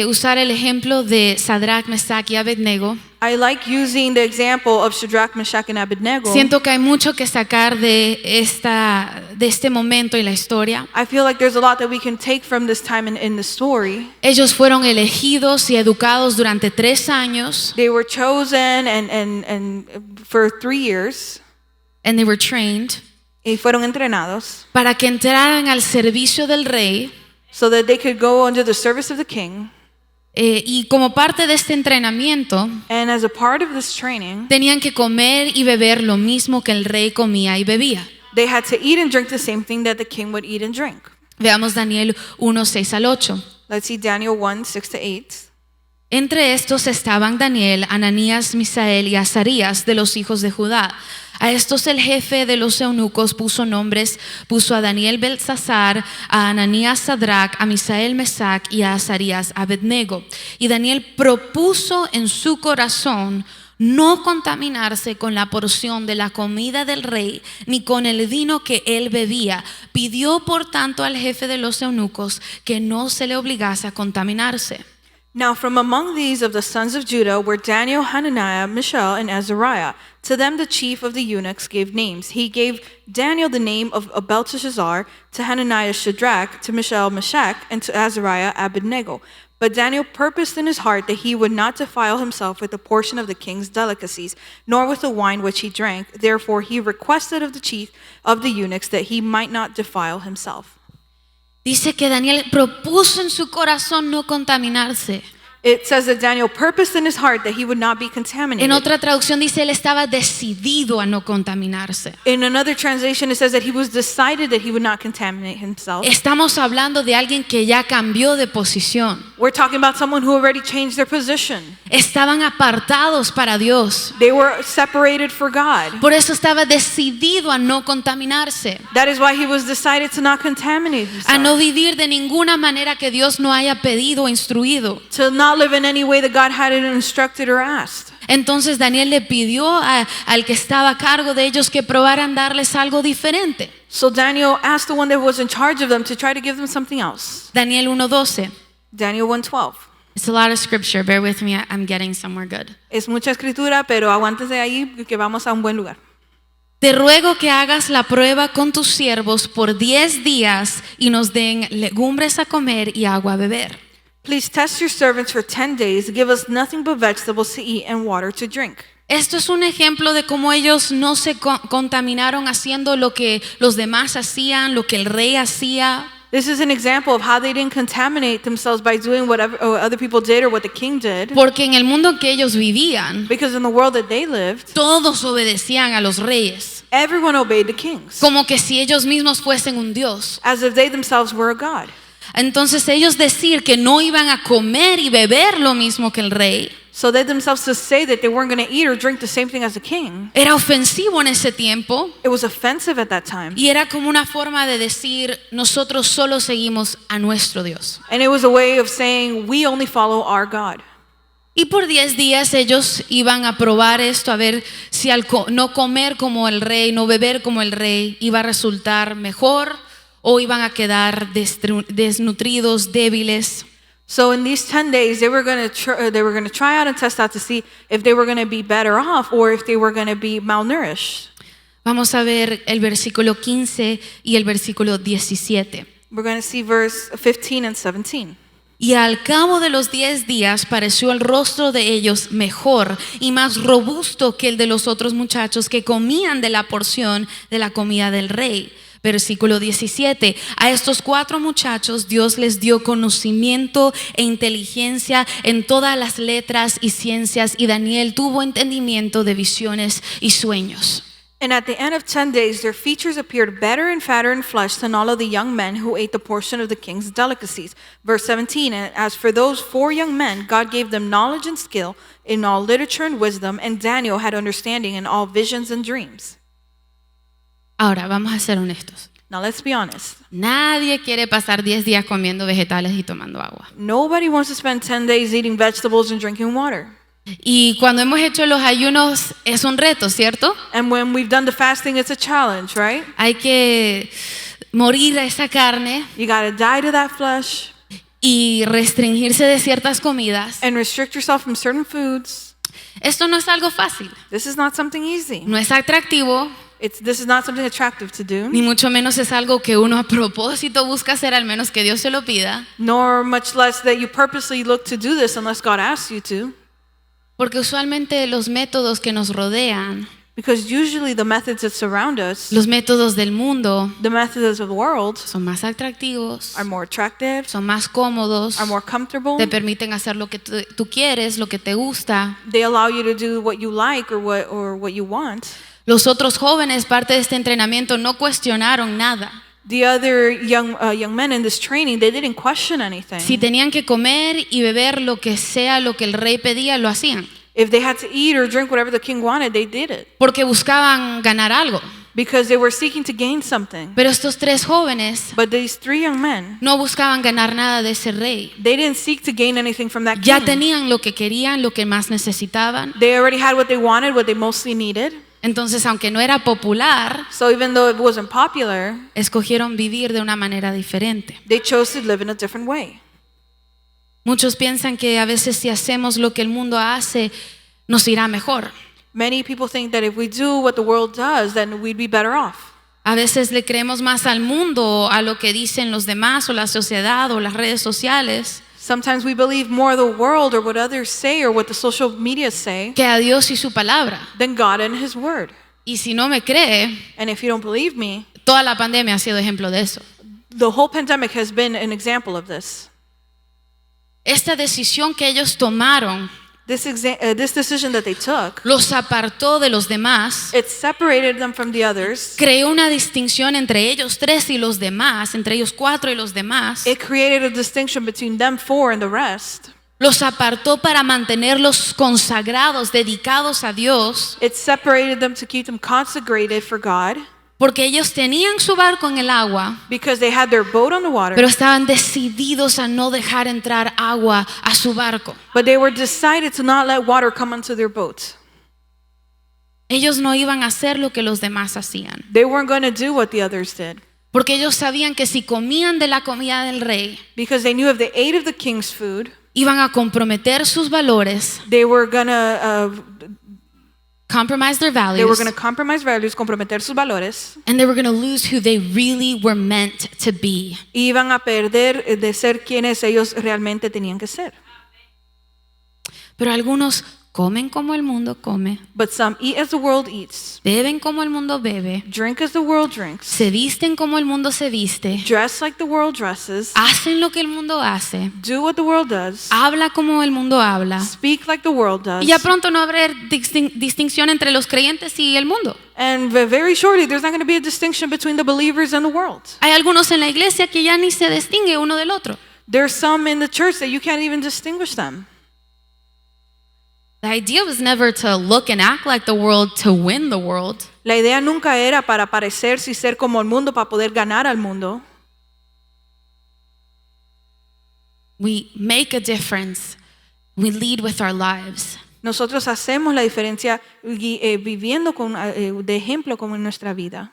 usar el ejemplo de Sadrach, Mesach y Abednego. I like using the example of Shadrach, Meshach, and Abednego. Siento que hay mucho que sacar de este momento y la historia. I feel like there's a lot that we can take from this time in the story. Ellos fueron elegidos y educados durante 3 años. They were chosen and for 3 years. And they were trained Y fueron entrenados para que entraran al servicio del rey. so that they could go under the service of the king. Y como parte de este entrenamiento, And as a part of this training, tenían que comer y beber lo mismo que el rey comía y bebía. they had to eat and drink the same thing that the king would eat and drink. Veamos Daniel 1, 6 al 8. Let's see Daniel 1, 6 to 8. Entre estos estaban Daniel, Ananías, Misael y Azarías de los hijos de Judá. A estos el jefe de los eunucos puso nombres, puso a Daniel Belsasar, a Ananías Sadrach, a Misael Mesach y a Azarías Abednego. Y Daniel propuso en su corazón no contaminarse con la porción de la comida del rey, ni con el vino que él bebía. Pidió por tanto al jefe de los eunucos que no se le obligase a contaminarse. Now from among these of the sons of Judah were Daniel, Hananiah, Mishael, and Azariah. To them the chief of the eunuchs gave names. He gave Daniel the name of Belteshazzar, to Hananiah Shadrach, to Mishael Meshach, and to Azariah Abednego. But Daniel purposed in his heart that he would not defile himself with a portion of the king's delicacies, nor with the wine which he drank. Therefore he requested of the chief of the eunuchs that he might not defile himself. Dice que Daniel propuso en su corazón no contaminarse. It says that Daniel purposed in his heart that he would not be contaminated. En otra traducción dice él estaba decidido a no contaminarse. In another translation, it says that he was decided that he would not contaminate himself. Estamos hablando de alguien que ya cambió de posición. We're talking about someone who already changed their position. Estaban apartados para Dios. They were separated for God. Por eso estaba decidido a no contaminarse, That is why he was decided to not contaminate a no himself. vivir de ninguna manera que Dios no haya pedido o instruido. To not live in any way that God hadn't instructed or asked. Entonces Daniel le pidió al que estaba a cargo de ellos que probaran darles algo diferente. So Daniel asked the one that was in charge of them to try to give them something else. Daniel 1:12. Daniel 1:12. It's a lot of scripture. Bear with me. I'm getting somewhere good. Es mucha escritura, pero aguántese ahí que vamos a un buen lugar. Te ruego que hagas la prueba con tus siervos por 10 días y nos den legumbres a comer y agua a beber. Please test your servants for 10 days. Give us nothing but vegetables to eat and water to drink. Esto es un ejemplo de cómo ellos no se contaminaron haciendo lo que los demás hacían, lo que el rey hacía. This is an example of how they didn't contaminate themselves by doing whatever other people did or what the king did. Porque en el mundo en que ellos vivían, Because in the world that they lived, todos obedecían a los reyes, everyone obeyed the kings, como que si ellos mismos fuesen un dios. as if they themselves were a god. Entonces ellos decir que no iban a comer y beber lo mismo que el rey, So they themselves to say that they weren't going to eat or drink the same thing as the king, era ofensivo en ese tiempo. it was offensive at that time. Y era como una forma de decir, nosotros solo seguimos a nuestro Dios. And it was a way of saying, we only follow our God. Y por 10 días ellos iban a probar esto, a ver si al no comer como el rey, no beber como el rey, iba a resultar mejor o iban a quedar desnutridos, débiles. So in these 10 days, they were going to try out and test out to see if they were going to be better off or if they were going to be malnourished. Vamos a ver el versículo 15 y el versículo 17. We're going to see verse 15 and 17. Y al cabo de los 10 días pareció el rostro de ellos mejor y más robusto que el de los otros muchachos que comían de la porción de la comida del rey. Versículo 17. A estos 4 muchachos Dios les dio conocimiento e inteligencia en todas las letras y ciencias, y Daniel tuvo entendimiento de visiones y sueños. And at the end of 10 days, their features appeared better and fatter in flesh than all of the young men who ate the portion of the king's delicacies. Verse 17, and as for those 4 young men, God gave them knowledge and skill in all literature and wisdom, and Daniel had understanding in all visions and dreams. Ahora vamos a ser honestos. Now let's be honest. Nadie quiere pasar 10 días comiendo vegetales y tomando agua. Nobody wants to spend 10 days eating vegetables and drinking water. Y cuando hemos hecho los ayunos es un reto, ¿cierto? And when we've done the fasting, it's a challenge, right? Hay que morir a esa carne You got to die to that flesh y restringirse de ciertas comidas. and restrict yourself from certain foods. Esto no es algo fácil, This is not something easy. no es atractivo, This is not something attractive to do, ni mucho menos es algo que uno a propósito busca hacer, al menos que Dios se lo pida. nor much less that you purposely look to do this unless God asks you to. Porque usualmente los métodos que nos rodean, Because usually the methods that surround us, los métodos del mundo, the methods of the world, son más atractivos, are more attractive, son más cómodos, are more comfortable. te permiten hacer lo que tú quieres, lo que te gusta. They allow you to do what you like or what you want. Los otros jóvenes, parte de este entrenamiento, no cuestionaron nada. The other young men in this training, they didn't question anything. Si tenían que comer y beber lo que sea, lo que el rey pedía, lo hacían. If they had to eat or drink whatever the king wanted, they did it. Porque buscaban ganar algo. Because they were seeking to gain something. Pero estos tres jóvenes But these three young men, no buscaban ganar nada de ese rey. they didn't seek to gain anything from that Ya king. tenían lo que querían, lo que más necesitaban. They already had what they wanted, what they mostly needed. Entonces, aunque no era popular, So even though it wasn't popular, escogieron vivir de una manera diferente. they chose to live in a different way. Muchos piensan que a veces si hacemos lo que el mundo hace, nos irá mejor. Many people think that if we do what the world does, then we'd be better off. A veces le creemos más al mundo, a lo que dicen los demás o la sociedad o las redes sociales, Sometimes we believe more the world or what others say or what the social media say que a Dios y su palabra. than God and His Word. Y si no me cree, And if you don't believe me, toda la pandemia ha sido ejemplo de eso. the whole pandemic has been an example of this. Esta decisión que ellos tomaron This decision that they took, los apartó de los demás, it separated them from the others. creó una distinción entre ellos tres y los demás, entre ellos cuatro y los demás. It created a distinction between them four and the rest. Los apartó para mantenerlos consagrados, dedicados a Dios, It separated them to keep them consecrated for God porque ellos tenían su barco en el agua, because they had their boat on the water, pero estaban decididos a no dejar entrar agua a su barco. but they were decided to not let water come onto their boat. Ellos no iban a hacer lo que los demás hacían, They weren't going to do what the others did porque ellos sabían que si comían de la comida del rey, because they knew if they ate of the king's food, iban a comprometer sus valores, they were going to compromise their compromise values, comprometer sus valores, and they were going to lose who they really were meant to be. y iban a perder de ser quienes ellos realmente tenían que ser. Pero algunos comen como el mundo come, But some eat as the world eats, beben como el mundo bebe, drink as the world drinks, se visten como el mundo se viste, dress like the world dresses, hacen lo que el mundo hace, do what the world does, habla como el mundo habla. speak like the world does. Y ya pronto no habrá distinción entre los creyentes y el mundo. And very shortly, there's not going to be a distinction between the believers and the world. Hay algunos en la iglesia que ya ni se distingue uno del otro. There's some in the church that you can't even distinguish them. The idea was never to look and act like the world to win the world. La idea nunca era para parecerse y ser como el mundo para poder ganar al mundo. We make a difference. We lead with our lives. Nosotros hacemos la diferencia viviendo de ejemplo como en nuestra vida.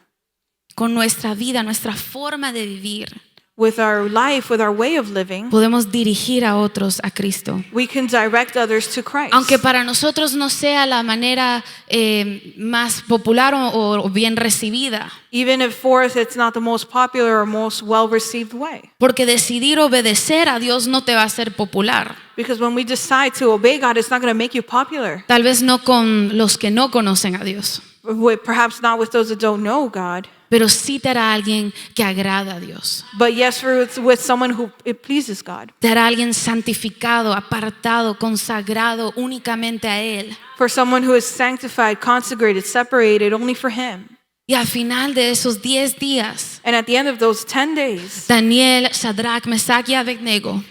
Con nuestra vida, nuestra forma de vivir, With our life, with our way of living, podemos dirigir a otros a Cristo. we can direct others to Christ. Aunque para nosotros no sea la manera más popular o bien recibida. Even if for us it's not the most popular or most well-received way. Porque decidir obedecer a Dios no te va a hacer popular. Because when we decide to obey God, it's not going to make you popular. Tal vez no con los que no conocen a Dios. Perhaps not with those that don't know God. Pero sí te hará alguien que agrada a Dios. But yes, with someone who it pleases God. Te hará alguien santificado, apartado, consagrado únicamente a Él. For someone who is sanctified, consecrated, separated only for Him. Y al final de esos 10 días, And at the end of those 10 days, Daniel, Sadrach, Mesach y Abednego,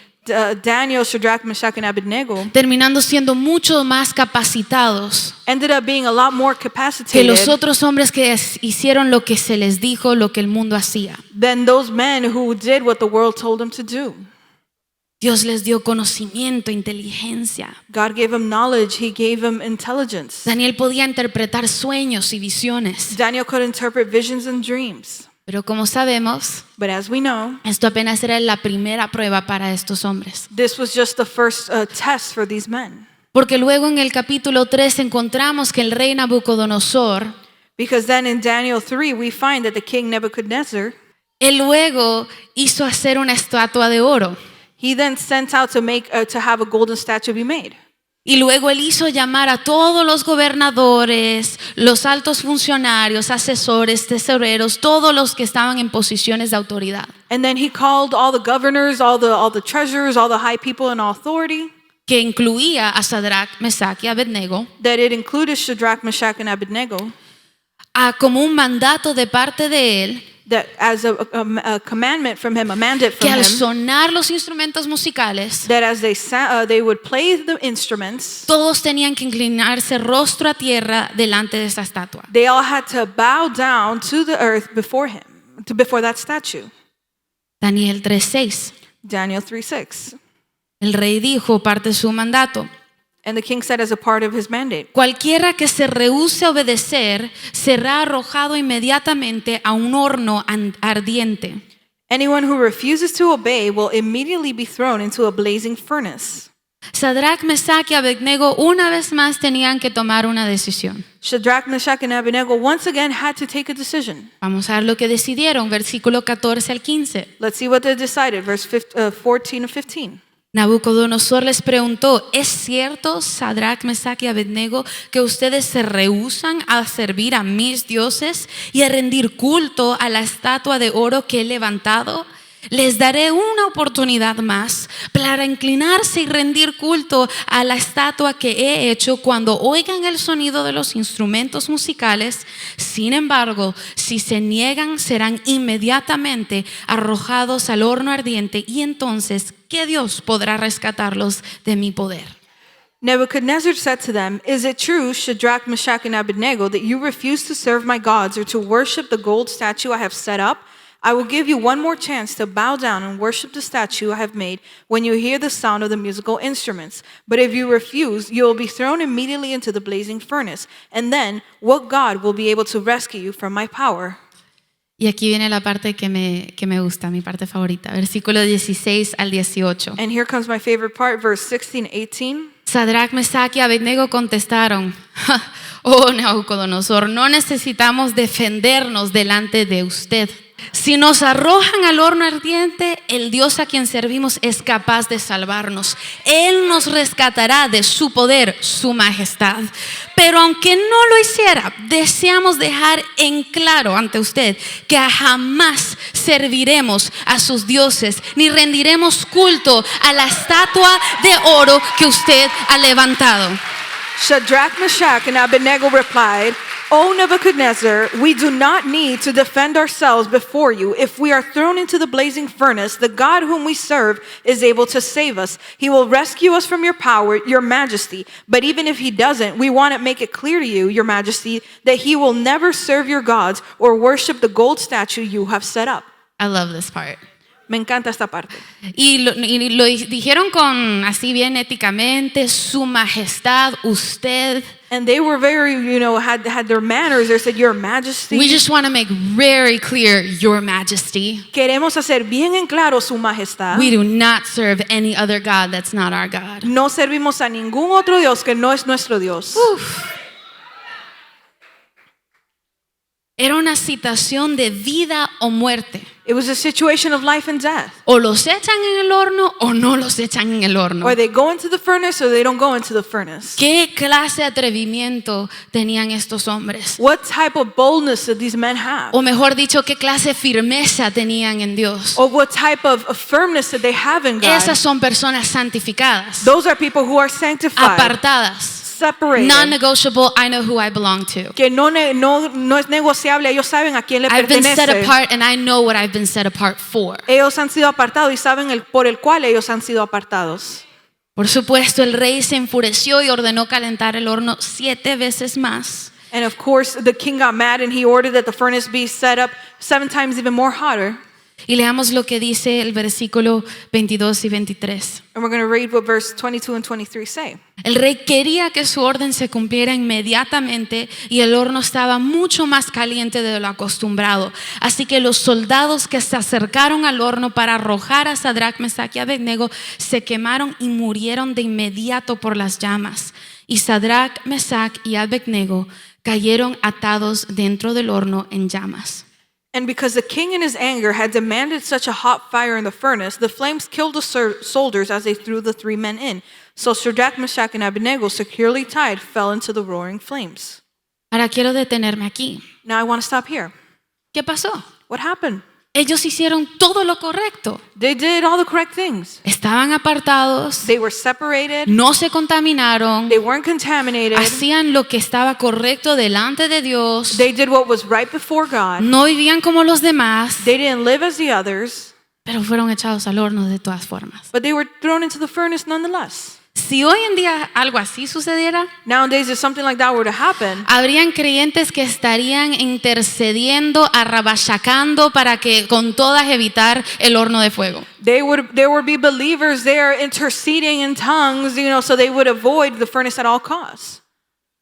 Daniel, Shadrach, Meshach, and Abednego terminando siendo mucho más capacitados ended up being a lot more que capacitated los otros hombres que hicieron lo que se les dijo, lo que el mundo hacía. than those men who did what the world told them to do. Dios les dio conocimiento, inteligencia. God gave him knowledge. He gave him intelligence. Daniel podía interpretar sueños y visiones. Daniel could interpret visions and dreams. Pero como sabemos, But as we know, esto apenas era la primera prueba para estos hombres. this was just the first test for these men. Porque luego en el capítulo 3 encontramos que el rey Nabucodonosor, Because then in Daniel 3, we find that the king Nebuchadnezzar, él luego hizo hacer una estatua de oro. he then sent out to have a golden statue be made. Y luego él hizo llamar a todos los gobernadores, los altos funcionarios, asesores, tesoreros, todos los que estaban en posiciones de autoridad, And then he called all the governors, all the treasurers, all the high people in authority, que incluía a Sadrach, Mesach y Abednego, that it included Shadrach, Meshach, and Abednego, como un mandato de parte de él, that as a commandment from him, a mandate que from al him, sonar los instrumentos musicales, that as they would play the instruments, todos tenían que inclinarse rostro a tierra delante de esa estatua. they all had to bow down to the earth before him, before that statue. Daniel 3:6. Daniel 3:6. El rey dijo, parte de su mandato: And the king said as a part of his mandate, cualquiera que se rehúse a obedecer será arrojado inmediatamente a un horno ardiente. anyone who refuses to obey will immediately be thrown into a blazing furnace. Sadrach, Mesach y Abednego una vez más tenían que tomar una decisión. Shadrach, Meshach, and Abednego once again had to take a decision. Vamos a ver lo que decidieron, versículo 14 al 15. Let's see what they decided, verse 14 and 15. Nabucodonosor les preguntó: ¿es cierto, Sadrach, Mesach y Abednego, que ustedes se rehúsan a servir a mis dioses y a rendir culto a la estatua de oro que he levantado? Les daré una oportunidad más para inclinarse y rendir culto a la estatua que he hecho cuando oigan el sonido de los instrumentos musicales. Sin embargo, si se niegan, serán inmediatamente arrojados al horno ardiente, y entonces, ¿qué Dios podrá rescatarlos de mi poder? Nebuchadnezzar said to them, "Is it true, Shadrach, Meshach, and Abednego, that you refuse to serve my gods or to worship the gold statue I have set up? I will give you one more chance to bow down and worship the statue I have made when you hear the sound of the musical instruments. But if you refuse, you will be thrown immediately into the blazing furnace. And then, what God will be able to rescue you from my power?" Y aquí viene la parte que me gusta, mi parte favorita, versículo 16 al 18. And here comes my favorite part, verse 16, 18. Sadrach, Mesach y Abednego contestaron: oh Nabucodonosor, no necesitamos defendernos delante de usted. Si nos arrojan al horno ardiente, el Dios a quien servimos es capaz de salvarnos. Él nos rescatará de su poder, su majestad. Pero aunque no lo hiciera, deseamos dejar en claro ante usted que jamás serviremos a sus dioses, ni rendiremos culto a la estatua de oro que usted ha levantado. Shadrach, Meshach, and Abednego replied, "O Nebuchadnezzar, we do not need to defend ourselves before you. If we are thrown into the blazing furnace, the God whom we serve is able to save us. He will rescue us from your power, your majesty. But even if he doesn't, we want to make it clear to you, your majesty, that he will never serve your gods or worship the gold statue you have set up." I love this part. Me encanta esta parte. Y lo dijeron con así bien éticamente, su majestad, usted. And they were very, had their manners. They said, "Your majesty." We just want to make very clear, your majesty. Queremos hacer bien en claro su majestad. We do not serve any other God that's not our God. No servimos a ningún otro Dios que no es nuestro Dios. Era una situación de vida o muerte. It was a situation of life and death. O los echan en el horno o no los echan en el horno. Or they go into the furnace or they don't go into the furnace. ¿Qué clase de atrevimiento tenían estos hombres? What type of boldness did these men have? O mejor dicho, ¿qué clase de firmeza tenían en Dios? Or what type of firmness did they have in God? Esas son personas santificadas, Those are people who are sanctified, apartadas, separated, non-negotiable. I know who I belong to. que no es negociable. Ellos saben a quién le I've been set pertenece. apart and I know what I've been set apart for. Ellos han sido apartados y saben por el cual ellos han sido apartados. Por supuesto, el rey se enfureció y ordenó calentar el horno 7 veces más. And of course, the king got mad and he ordered that the furnace be set up 7 times even more hotter. Y leamos lo que dice el versículo 22 y 23. And we're going to read what verse 22 and 23 say. El rey quería que su orden se cumpliera inmediatamente y el horno estaba mucho más caliente de lo acostumbrado. Así que los soldados que se acercaron al horno para arrojar a Sadrach, Mesach y Abednego se quemaron y murieron de inmediato por las llamas. Y Sadrach, Mesach y Abednego cayeron atados dentro del horno en llamas. And because the king in his anger had demanded such a hot fire in the furnace, the flames killed the soldiers as they threw the 3 men in. So Shadrach, Meshach, and Abednego, securely tied, fell into the roaring flames. Ahora quiero detenerme aquí. Now I want to stop here. ¿Qué pasó? What happened? Ellos hicieron todo lo correcto. They did all the correct things. Estaban apartados, They were separated. no se contaminaron, They weren't contaminated. hacían lo que estaba correcto delante de Dios, They did what was right before God. no vivían como los demás, They didn't live as the others, pero fueron echados al horno de todas formas. but they were thrown into the furnace nonetheless. Si hoy en día algo así sucediera, Nowadays, if something like that were to happen, habrían creyentes que estarían intercediendo, arrabachacando para que con todas evitar el horno de fuego. there would be believers there interceding in tongues, so they would avoid the furnace at all costs.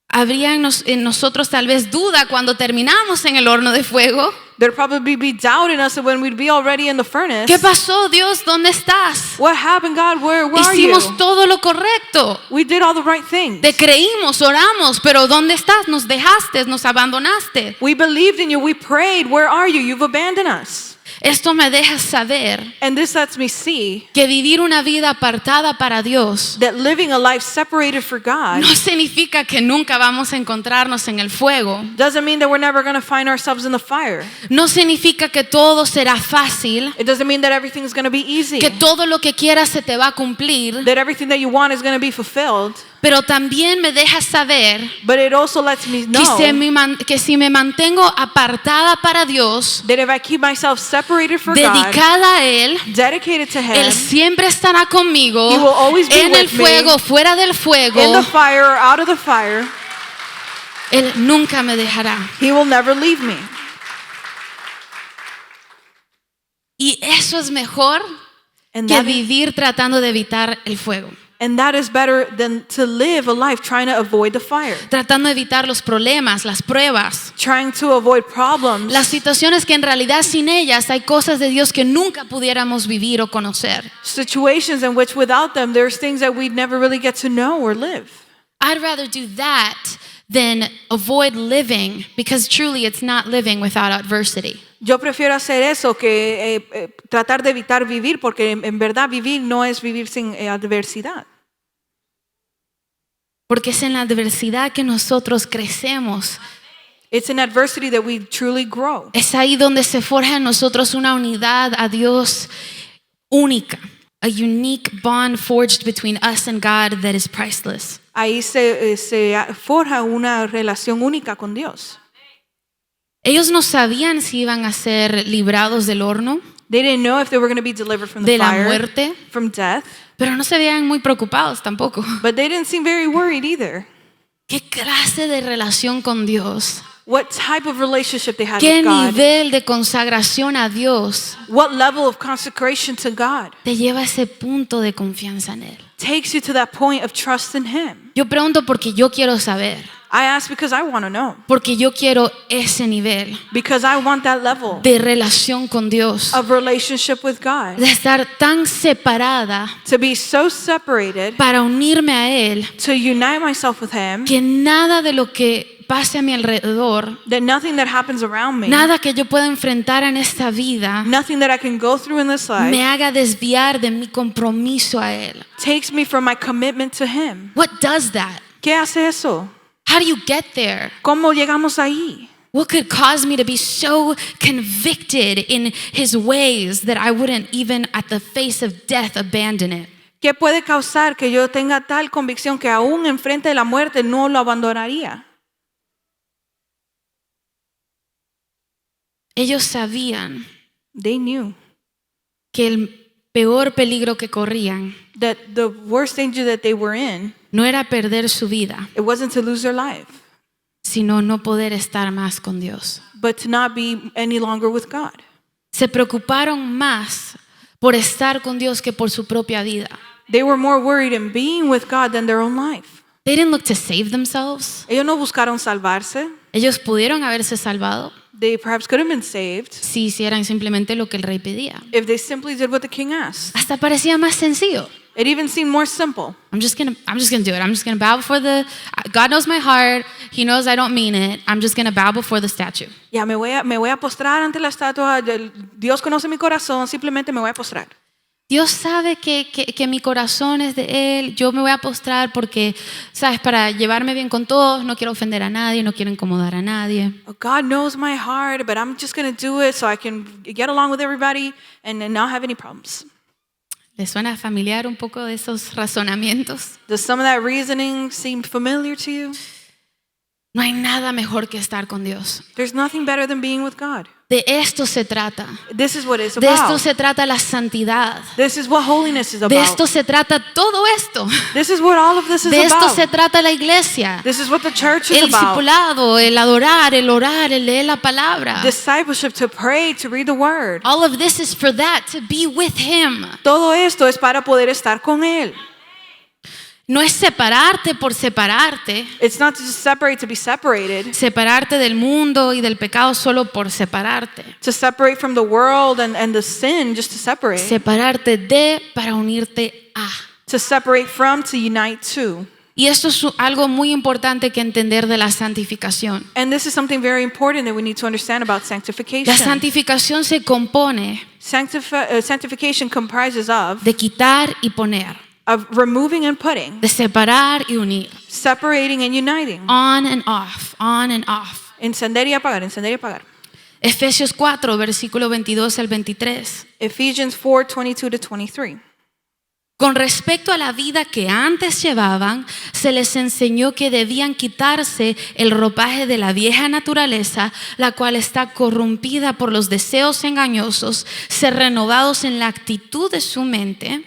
Habría en nosotros tal vez duda cuando terminamos en el horno de fuego. There'd probably be doubt in us when we'd be already in the furnace. ¿Qué pasó, Dios? ¿Dónde estás? What happened, God? Where are you? Hicimos todo lo correcto. We did all the right things. Te creímos, oramos, pero ¿dónde estás? Nos dejaste, nos abandonaste. We believed in you. We prayed. Where are you? You've abandoned us. Esto me deja saber And this lets me see que vivir una vida apartada para Dios that living a life separated for God no significa que nunca vamos a encontrarnos en el fuego. doesn't mean that we're never going to find ourselves in the fire. No significa que todo será fácil, It doesn't mean that everything's going to be easy. que todo lo que quieras se te va a cumplir, That everything that you want is going to be fulfilled. pero también me deja saber But it also lets me know que si me mantengo apartada para Dios, that if I keep myself separated for God, dedicada a Él, dedicated to Él Him, siempre estará conmigo He will always be en el with me, fuego, fuera del fuego. in the fire or out of the fire, Él nunca me dejará. He will never leave me. Y eso es mejor And que that, vivir tratando de evitar el fuego, and that is better than to live a life trying to avoid the fire, tratando de evitar los problemas, las pruebas, trying to avoid problems, las situaciones que en realidad sin ellas hay cosas de Dios que nunca pudiéramos vivir o conocer. situations in which without them there's things that we'd never really get to know or live. I'd rather do that than avoid living, because truly it's not living without adversity. Yo prefiero hacer eso que tratar de evitar vivir, porque en verdad vivir no es vivir sin adversidad. Porque es en la adversidad que nosotros crecemos. It's in adversity that we truly grow. Es ahí donde se forja en nosotros una unidad a Dios única. A unique bond forged between us and God that is priceless. Ahí se forja una relación única con Dios. Ellos no sabían si iban a ser librados del horno, They didn't know if they were going to be delivered from the de la fire, muerte, from death, pero no se veían muy preocupados tampoco. but they didn't seem very worried either. ¿Qué clase de relación con Dios? What type of relationship they had ¿Qué with God? nivel de consagración a Dios What level of consecration to God te lleva a ese punto de confianza en Él? takes you to that point of trust in Him? Yo pregunto porque yo quiero saber, I ask because I want to know. porque yo quiero ese nivel Because I want that level de relación con Dios, of relationship with God. de estar tan separada To be so separated, para unirme a Él, to unite myself with Him, que nada de lo que pase a mi alrededor, that nothing that happens around me, nada que yo pueda enfrentar en esta vida, nothing that I can go through in this life, me haga desviar de mi compromiso a Él. takes me from my commitment to Him. What does that? ¿Qué hace eso? How do you get there? ¿Cómo llegamos ahí? What could cause me to be so convicted in His ways that I wouldn't even at the face of death abandon it? ¿Qué puede causar que yo tenga tal convicción que aún enfrente de la muerte no lo abandonaría? Ellos sabían They knew que el peor peligro que corrían that the worst danger that they were in, no era perder su vida, it wasn't to lose their life, sino no poder estar más con Dios, but to not be any longer with God. Se preocuparon más por estar con Dios que por su propia vida. They were more worried in being with God than their own life. They didn't look to save themselves. Ellos no buscaron salvarse. Ellos pudieron haberse salvado They perhaps could have been saved si hicieran simplemente lo que el rey pedía. if they simply did what the king asked. Hasta parecía más sencillo. It even seemed more simple. I'm just gonna do it. I'm just gonna bow before God knows my heart. He knows I don't mean it. I'm just gonna bow before the statue. Ya me voy a postrar ante la estatua. Dios conoce mi corazón, simplemente me voy a postrar. Dios sabe que mi corazón es de Él. Yo me voy a postrar porque, sabes, para llevarme bien con todos, no quiero ofender a nadie, no quiero incomodar a nadie. God knows my heart, but I'm just going to do it so I can get along with everybody and not have any problems. ¿Les suena familiar un poco de esos razonamientos? Does some of that reasoning seem familiar to you? No hay nada mejor que estar con Dios. There's nothing better than being with God. De esto se trata. This is what it's De esto about. se trata la santidad. This is what holiness is De about. esto se trata todo esto. This is what all of this is De esto se about. trata la iglesia. This is what the church is El about. discipulado, el adorar, el orar, el leer la palabra. Discipleship, to pray, to read the word. All of this is for that, to be with Him. Todo esto es para poder estar con Él. No es separarte por separarte, It's not to just separate to be separated, separarte del mundo y del pecado solo por separarte. to separate from the world and the sin, just to separate. Separarte de para unirte a. To separate from, to unite to. Y esto es algo muy importante que entender de la santificación. And this is something very important that we need to understand about sanctification. La santificación se compone Sanctification comprises de quitar y poner, of removing and putting, de separar y unir. separating and uniting. On and off, on and off. Encender y apagar, encender y apagar. Efesios 4, versículo 22 al 23. Ephesians 4:22 to 23. Con respecto a la vida que antes llevaban, se les enseñó que debían quitarse el ropaje de la vieja naturaleza, la cual está corrompida por los deseos engañosos, ser renovados en la actitud de su mente.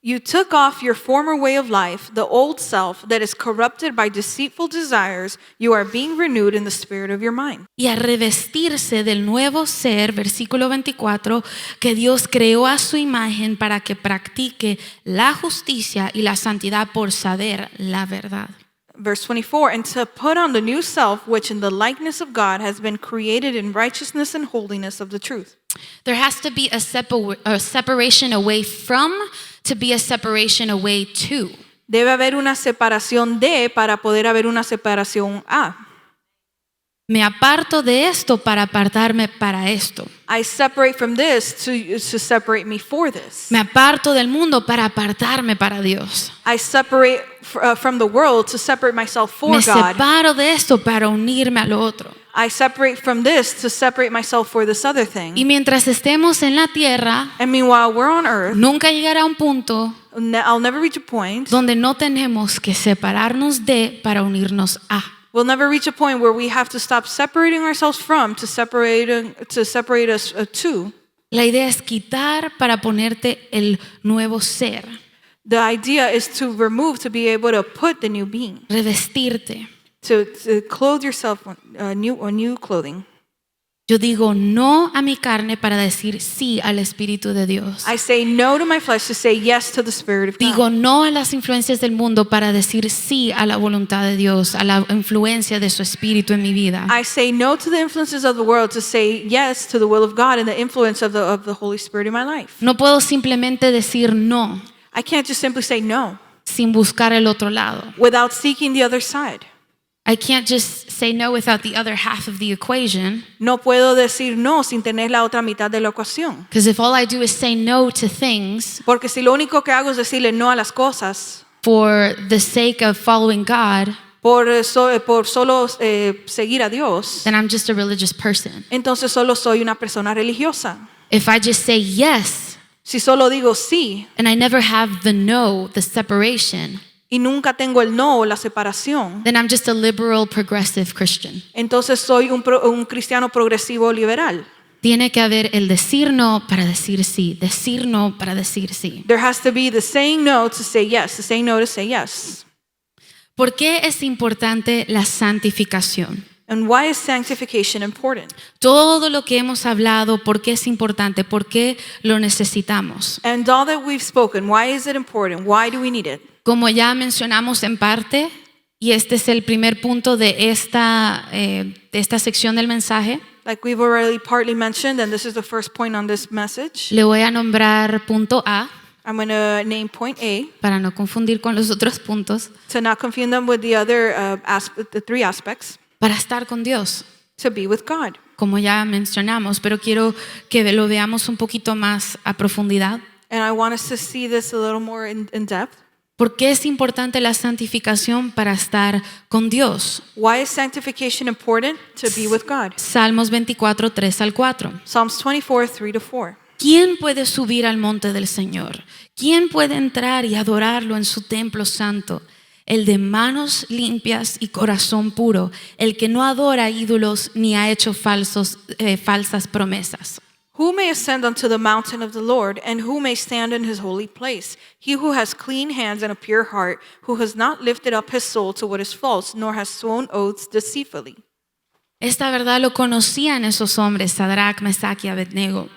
You took off your former way of life, the old self that is corrupted by deceitful desires. You are being renewed in the spirit of your mind. Y a revestirse del nuevo ser, versículo 24, que Dios creó a su imagen para que practique la justicia y la santidad por saber la verdad. Verse 24, and to put on the new self, which in the likeness of God has been created in righteousness and holiness of the truth. There has to be a separation away from to be a separation away to. Debe haber una separación de para poder haber una separación a. Me aparto de esto para apartarme para esto. I separate from this to separate me for this. Me aparto del mundo para apartarme para Dios. I separate from the world to separate myself for Me God. separo de esto para unirme al otro. I separate from this to separate myself for this other thing. Y mientras estemos en la tierra, And meanwhile, we're on earth. nunca llegará un punto I'll never reach a point. donde no tenemos que separarnos de para unirnos a. We'll never reach a point where we have to stop separating ourselves from to separate us to. La idea es quitar para ponerte el nuevo ser, The idea is to remove, to be able to put the new being, revestirte. to clothe yourself new clothing. Yo digo no a mi carne para decir sí al Espíritu de Dios. I say no to my flesh to say yes to the Spirit of God. Digo no a las influencias del mundo para decir sí a la voluntad de Dios, a la influencia de su Espíritu en mi vida. I say no to the influences of the world to say yes to the will of God and the influence of the Holy Spirit in my life. No puedo simplemente decir no I can't just simply say no sin buscar el otro lado. without seeking the other side. I can't just say no without the other half of the equation. No puedo decir no sin tener la otra mitad de la ecuación. Because if all I do is say no to things Porque si lo único que hago es decirle no a las cosas for the sake of following God, por solo seguir a Dios, then I'm just a religious person. entonces solo soy una persona religiosa. If I just say yes Si solo digo sí and I never have the no, the separation, y nunca tengo el no o la separación, then I'm just a liberal, progressive Christian. entonces soy un cristiano progresivo liberal. Tiene que haber el decir no para decir sí, decir no para decir sí. There has to be the saying no to say yes, the saying no to say yes. ¿Por qué es importante la santificación? And why is sanctification important? Todo lo que hemos hablado, ¿por qué es importante? ¿Por qué lo necesitamos? And all that we've spoken, why is it important? Why do we need it? Como ya mencionamos en parte, y este es el primer punto de esta sección del mensaje, Like we've already partly mentioned, and this is the first point on this message. le voy a nombrar punto A I'm going to name point A para no confundir con los otros puntos, to not confuse them with the other the three aspects, para estar con Dios, to be with God. como ya mencionamos, pero quiero que lo veamos un poquito más a profundidad. And I want us to see this a little more in depth. ¿Por qué es importante la santificación para estar con Dios? Why is sanctification important? To be with God. Salmos 24, 3 al 4. Psalms 24, 3 to 4. ¿Quién puede subir al monte del Señor? ¿Quién puede entrar y adorarlo en su templo santo? El de manos limpias y corazón puro, el que no adora ídolos ni ha hecho falsas promesas. Who may ascend unto the mountain of the Lord, and who may stand in his holy place? He who has clean hands and a pure heart, who has not lifted up his soul to what is false, nor has sworn oaths deceitfully. Esta verdad lo conocían esos hombres, Sadrach, Mesach y Abednego.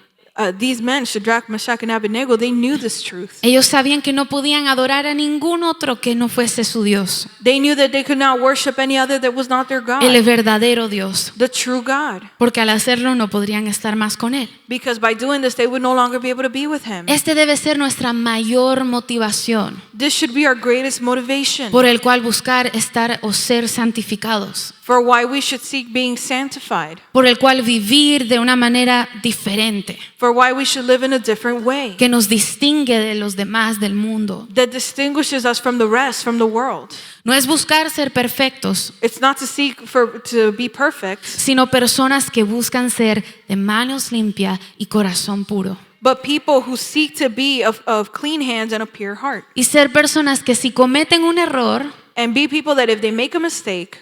These men, Shadrach, Meshach, and Abednego, they knew this truth. Ellos sabían que no podían adorar a ningún otro que no fuese su Dios, They knew that they could not worship any other that was not their God, el verdadero Dios, the true God. porque al hacerlo no podrían estar más con Él. Because by doing this, they would no longer be able to be with him. Este debe ser nuestra mayor motivación, This should be our greatest motivation por el cual buscar estar o ser santificados, for why we should seek being sanctified, por el cual vivir de una manera diferente, for why we should live in a different way que nos distingue de los demás del mundo. that distinguishes us from the rest, from the world. No es buscar ser perfectos, It's not to seek to be perfect, sino personas que buscan ser de manos limpias y corazón puro. but people who seek to be of clean hands and a pure heart. Y ser personas que si cometen un error, And be people that if they make a mistake,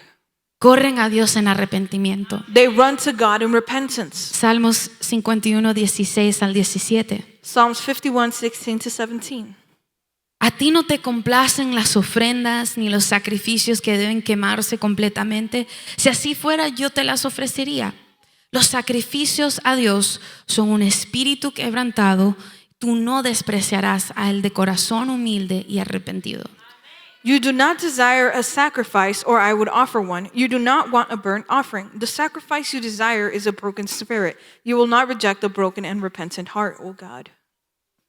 corren a Dios en arrepentimiento. they run to God in repentance. Salmos 51, 16 al 17. Psalms 51, 16 to 17. A ti no te complacen las ofrendas ni los sacrificios que deben quemarse completamente. Si así fuera, yo te las ofrecería. Los sacrificios a Dios son un espíritu quebrantado. Tú no despreciarás al de corazón humilde y arrepentido. You do not desire a sacrifice, or I would offer one. You do not want a burnt offering. The sacrifice you desire is a broken spirit. You will not reject a broken and repentant heart, O God.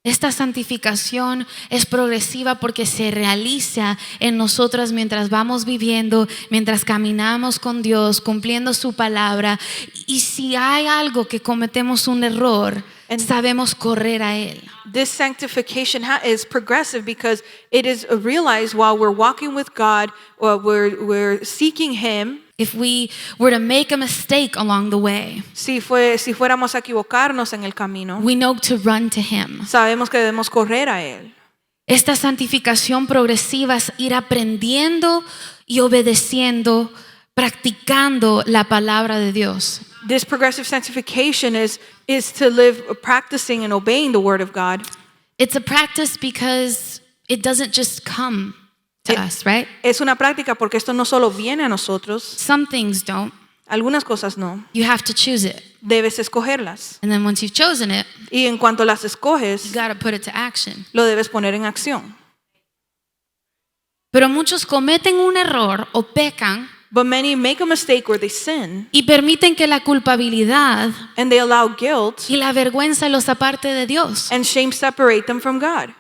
Esta santificación es progresiva porque se realiza en nosotras mientras vamos viviendo, mientras caminamos con Dios, cumpliendo su palabra. Y si hay algo que cometemos un error, sabemos correr a Él. This sanctification is progressive because it is realized while we're walking with God, or we're seeking Him. If we were to make a mistake along the way, Si fuéramos a equivocarnos en el camino, we know to run to Him. sabemos que debemos correr a Él. Esta santificación progresiva es ir aprendiendo y obedeciendo, practicando la palabra de Dios. This progressive sanctification is to live practicing and obeying the Word of God. It's a practice because it doesn't just come to us, right? Es una práctica porque esto no solo viene a nosotros, Some things don't. algunas cosas no. You have to choose it. Debes escogerlas. And then once you've chosen it, Y en cuanto las you escoges, got to put it to action. lo debes poner en acción. Pero muchos cometen un error o pecan But many make a mistake or they sin, y permiten que la culpabilidad and they allow guilt y la vergüenza los aparte de Dios. and shame separate them from God.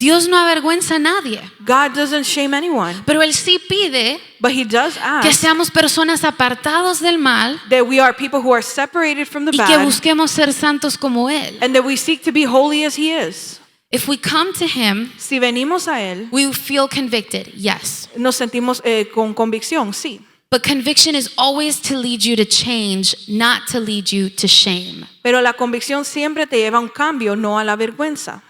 Dios no avergüenza a nadie, God doesn't shame anyone, pero Él sí pide but He does que ask seamos personas apartados del mal that we are people who are separated from the y que bad, busquemos ser santos como Él. and that we seek to be holy as He is. If we come to Him, Si venimos a Él, we feel convicted, yes. nos sentimos con convicción, sí. But conviction is always to lead you to change, not to lead you to shame. Pero la convicción siempre te lleva a un cambio, no a la vergüenza.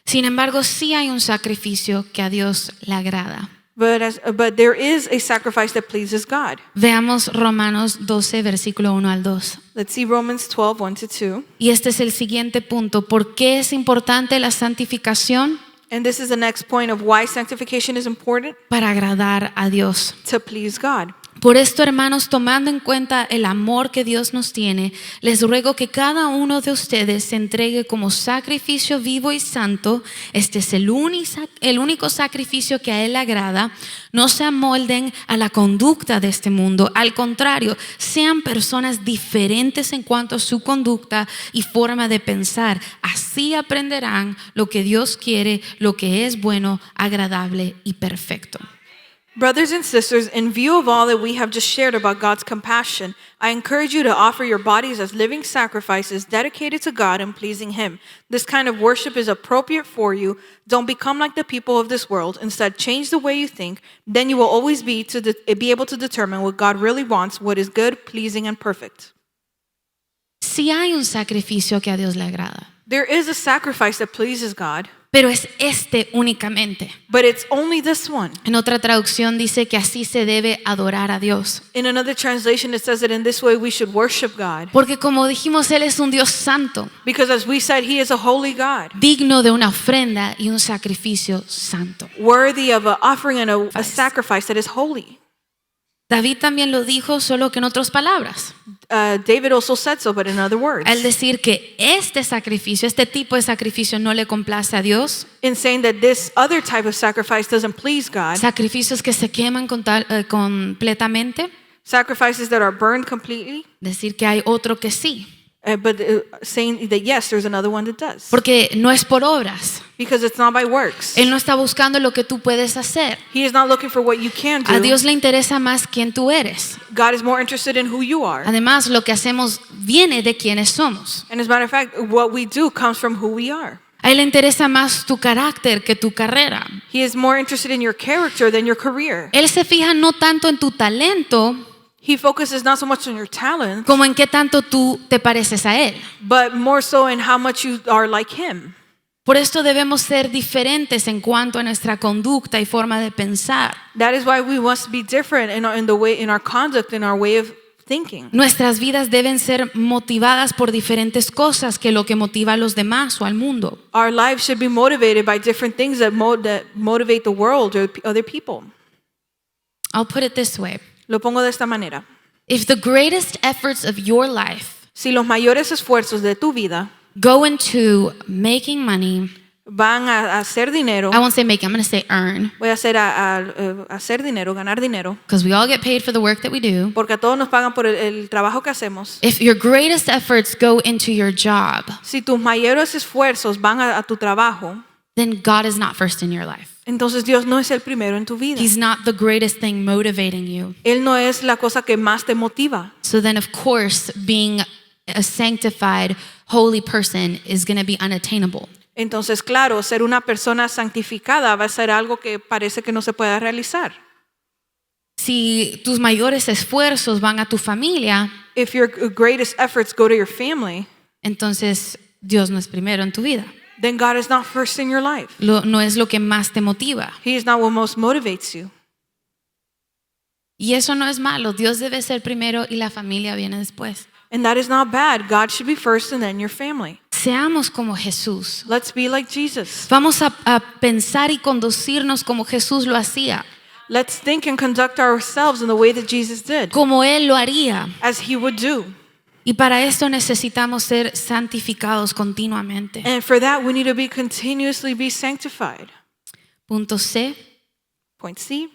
Sin embargo, sí hay un sacrificio que a Dios le agrada. But there is a sacrifice that pleases God. Veamos Romanos 12, versículo 1 al 2. Let's see Romans 12, 1 to 2. Y este es el siguiente punto. ¿Por qué es importante la santificación? And this is the next point of why sanctification is important, Para agradar a Dios. to please God. Por esto, hermanos, tomando en cuenta el amor que Dios nos tiene, les ruego que cada uno de ustedes se entregue como sacrificio vivo y santo. Este es el único sacrificio que a Él agrada. No se amolden a la conducta de este mundo. Al contrario, sean personas diferentes en cuanto a su conducta y forma de pensar. Así aprenderán lo que Dios quiere, lo que es bueno, agradable y perfecto. Brothers and sisters, in view of all that we have just shared about God's compassion, I encourage you to offer your bodies as living sacrifices dedicated to God and pleasing Him. This kind of worship is appropriate for you. Don't become like the people of this world. Instead, change the way you think. Then you will always be able to determine what God really wants, what is good, pleasing, and perfect. Si hay un sacrificio que a Dios le agrada, There is a sacrifice that pleases God, pero es este únicamente. but it's only this one. En otra traducción dice que así se debe adorar a Dios. In another translation, it says that in this way we should worship God. Porque como dijimos, Él es un Dios santo, Because as we said, He is a holy God, digno de una ofrenda y un sacrificio santo. worthy of an offering and a sacrifice that is holy. David también lo dijo, solo que en otras palabras. David also said so, but in other words. Al decir que este tipo de sacrificio no le complace a Dios, In saying that this other type of sacrifice doesn't please God, sacrificios que se queman completamente, sacrifices that are burned completely, decir que hay otro que sí. but saying that yes, there's another one that does. Porque no es por obras. Because it's not by works. Él no está buscando lo que tú puedes hacer. He is not looking for what you can do. A Dios le interesa más quién tú eres. God is more interested in who you are. Además, lo que hacemos viene de quienes somos. And as a matter of fact, what we do comes from who we are. A Él le interesa más tu carácter que tu carrera. He is more interested in your character than your career. Él se fija no tanto en tu talento He focuses not so much on your talent, como en qué tanto tú te pareces a Él. but more so in how much you are like Him. Por esto debemos ser diferentes en cuanto a nuestra conducta y forma de pensar. That is why we must be different in our conduct, in our way of thinking. Nuestras vidas deben ser motivadas por diferentes cosas que lo que motiva a los demás o al mundo. Our lives should be motivated by different things that motivate the world or other people. I'll put it this way. Lo pongo de esta manera. If the greatest efforts of your life Si los mayores esfuerzos de tu vida go into making money, van a hacer dinero, I won't say make, I'm going to say earn, voy a hacer dinero, ganar dinero, because we all get paid for the work that we do. porque a todos nos pagan por el trabajo que hacemos. If your greatest efforts go into your job, Si tus mayores esfuerzos van a tu trabajo, then God is not first in your life. entonces Dios no es el primero en tu vida. He's not the greatest thing motivating you. Él no es la cosa que más te motiva. So then, of course, being a sanctified, holy person is going to be unattainable. Entonces, claro, ser una persona santificada va a ser algo que parece que no se pueda realizar. Si tus mayores esfuerzos van a tu familia, If your greatest efforts go to your family, entonces Dios no es primero en tu vida. then God is not first in your life. No es lo que más te motiva. He is not what most motivates you. Y eso no es malo. Dios debe ser primero y la familia viene después. And that is not bad. God should be first and then your family. Seamos como Jesús. Let's be like Jesus. Vamos a pensar y conducirnos como Jesús lo hacía, Let's think and conduct ourselves in the way that Jesus did, como Él lo haría. as He would do. Y para esto necesitamos ser santificados continuamente. And for that, we need to be continuously be sanctified. Punto C. Point C.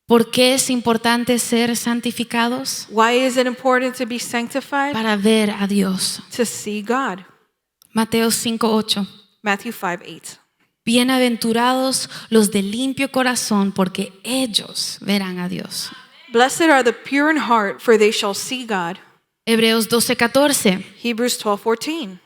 ¿Por qué es importante ser santificados? Why is it important to be sanctified? Para ver a Dios. To see God. Mateo 5:8. Matthew 5:8. Bienaventurados los de limpio corazón, porque ellos verán a Dios. Blessed are the pure in heart, for they shall see God. Hebreos 12:14. Hebrews 12:14.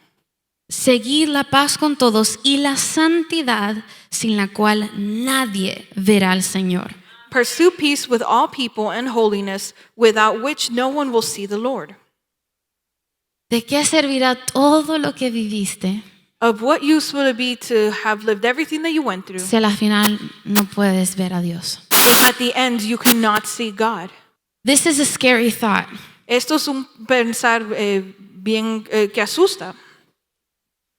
Seguid la paz con todos y la santidad, sin la cual nadie verá al Señor. Pursue peace with all people and holiness, without which no one will see the Lord. ¿De qué servirá todo lo que viviste Of what use will it be to have lived everything that you went through, si al final no puedes ver a Dios? if at the end you cannot see God? This is a scary thought. Esto es un pensar bien que asusta.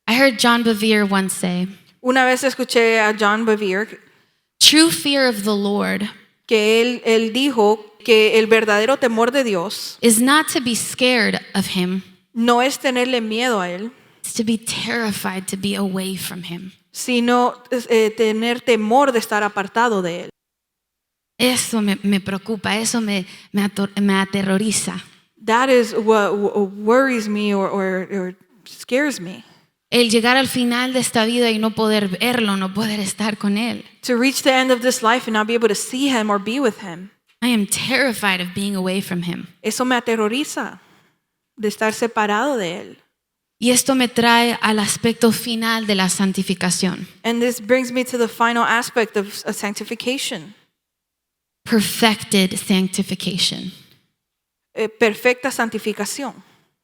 I heard John Bevere once say, Una vez escuché a John Bevere, true fear of the Lord que él dijo que el verdadero temor de Dios is not to be scared of him, no es tenerle miedo a él, it's to be terrified to be away from him. sino tener temor de estar apartado de él. Eso me preocupa, eso me aterroriza. That is what worries me or scares me. El llegar al final de esta vida y no poder verlo, no poder estar con él. To reach the end of this life and not be able to see him or be with him. I am terrified of being away from him. Eso me aterroriza de estar separado de él. Y esto me trae al aspecto final de la santificación. And this brings me to the final aspect of sanctification. Perfected sanctification. Perfecta santificación.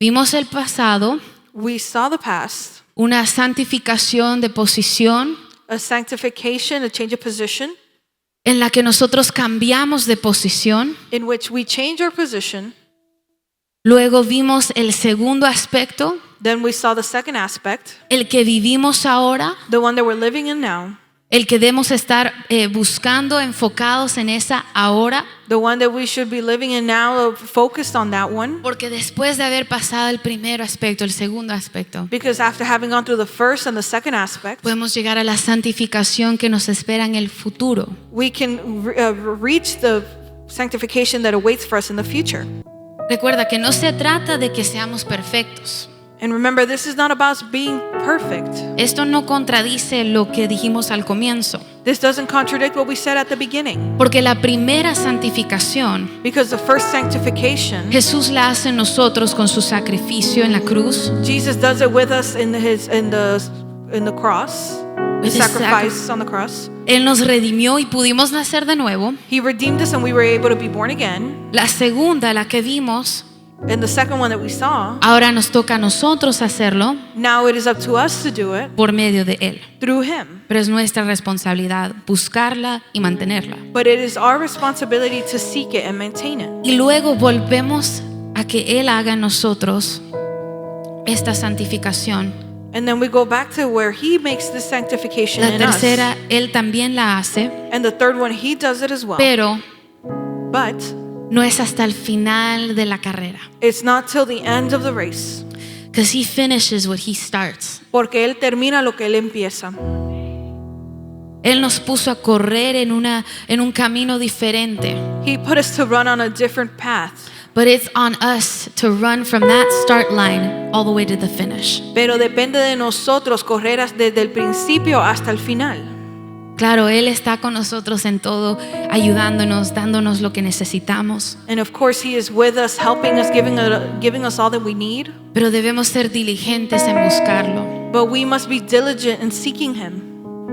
Vimos el pasado, We saw the past, una santificación de posición a sanctification, a change of position, en la que nosotros cambiamos de posición. in which we change our position. Luego vimos el segundo aspecto, Then we saw the second aspect, el que vivimos ahora, the one that we're living in now, el que debemos estar buscando, enfocados en esa ahora, the one that we should be living in now, focused on that one. porque después de haber pasado el primer aspecto, el segundo aspecto, Because after having gone through the first and the second aspect, podemos llegar a la santificación que nos espera en el futuro. we can reach the sanctification that awaits for us in the future. Recuerda que no se trata de que seamos perfectos. And remember, this is not about us being perfect. Esto no contradice lo que dijimos al comienzo, This doesn't contradict what we said at the beginning. porque la primera santificación Because the first sanctification, Jesús la hace en nosotros con su sacrificio en la cruz. Jesus does it with us in the cross, the With his sacrifice on the cross. Él nos redimió y pudimos nacer de nuevo. He redeemed us and we were able to be born again. La segunda, la que vimos, And the second one that we saw, ahora nos toca a nosotros hacerlo now it is up to us to do it por medio de Él. through Him. Pero es nuestra responsabilidad buscarla y mantenerla. But it is our responsibility to seek it and maintain it. Y luego volvemos a que Él haga en nosotros esta santificación. And then we go back to where He makes this sanctification La in us. tercera, Él también la hace, And the third one, He does it as well. pero But no es hasta el final de la carrera. it's not till the end of the race. Because He finishes what He starts. Porque Él termina lo que Él empieza. Él nos puso a correr en un camino diferente. He put us to run on a different path. But it's on us to run from that start line all the way to the finish. Pero depende de nosotros correr desde el principio hasta el final. Claro, Él está con nosotros en todo, ayudándonos, dándonos lo que necesitamos. And of course He is with us, helping us, giving us all that we need. Pero debemos ser diligentes en buscarlo. But we must be diligent in seeking Him.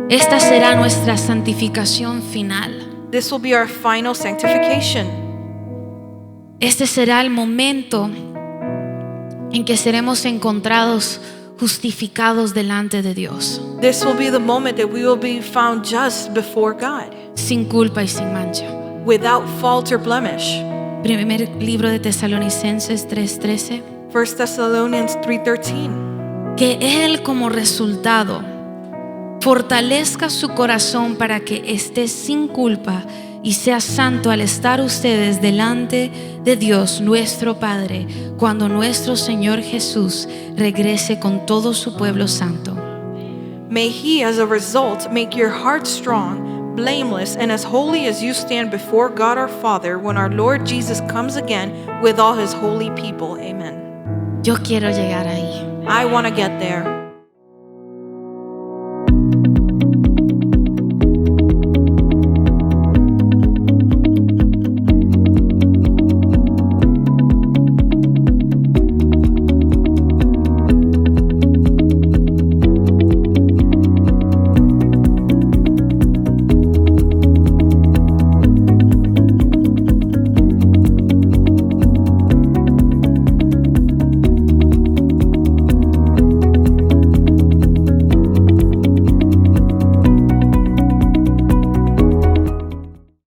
Esta será nuestra santificación final. This will be our final sanctification. Este será el momento en que seremos encontrados justificados delante de Dios, This will be the moment that we will be found just before God, sin culpa y sin mancha. without fault or blemish. Primer libro de Tesalonicenses 3:13. 1 Thessalonians 3:13. Que Él como resultado fortalezca su corazón para que esté sin culpa y sea santo al estar ustedes delante de Dios nuestro Padre cuando nuestro Señor Jesús regrese con todo su pueblo santo. May He, as a result, make your heart strong, blameless, and as holy as you stand before God our Father when our Lord Jesus comes again with all His holy people. Amen. Yo quiero llegar ahí. I want to get there.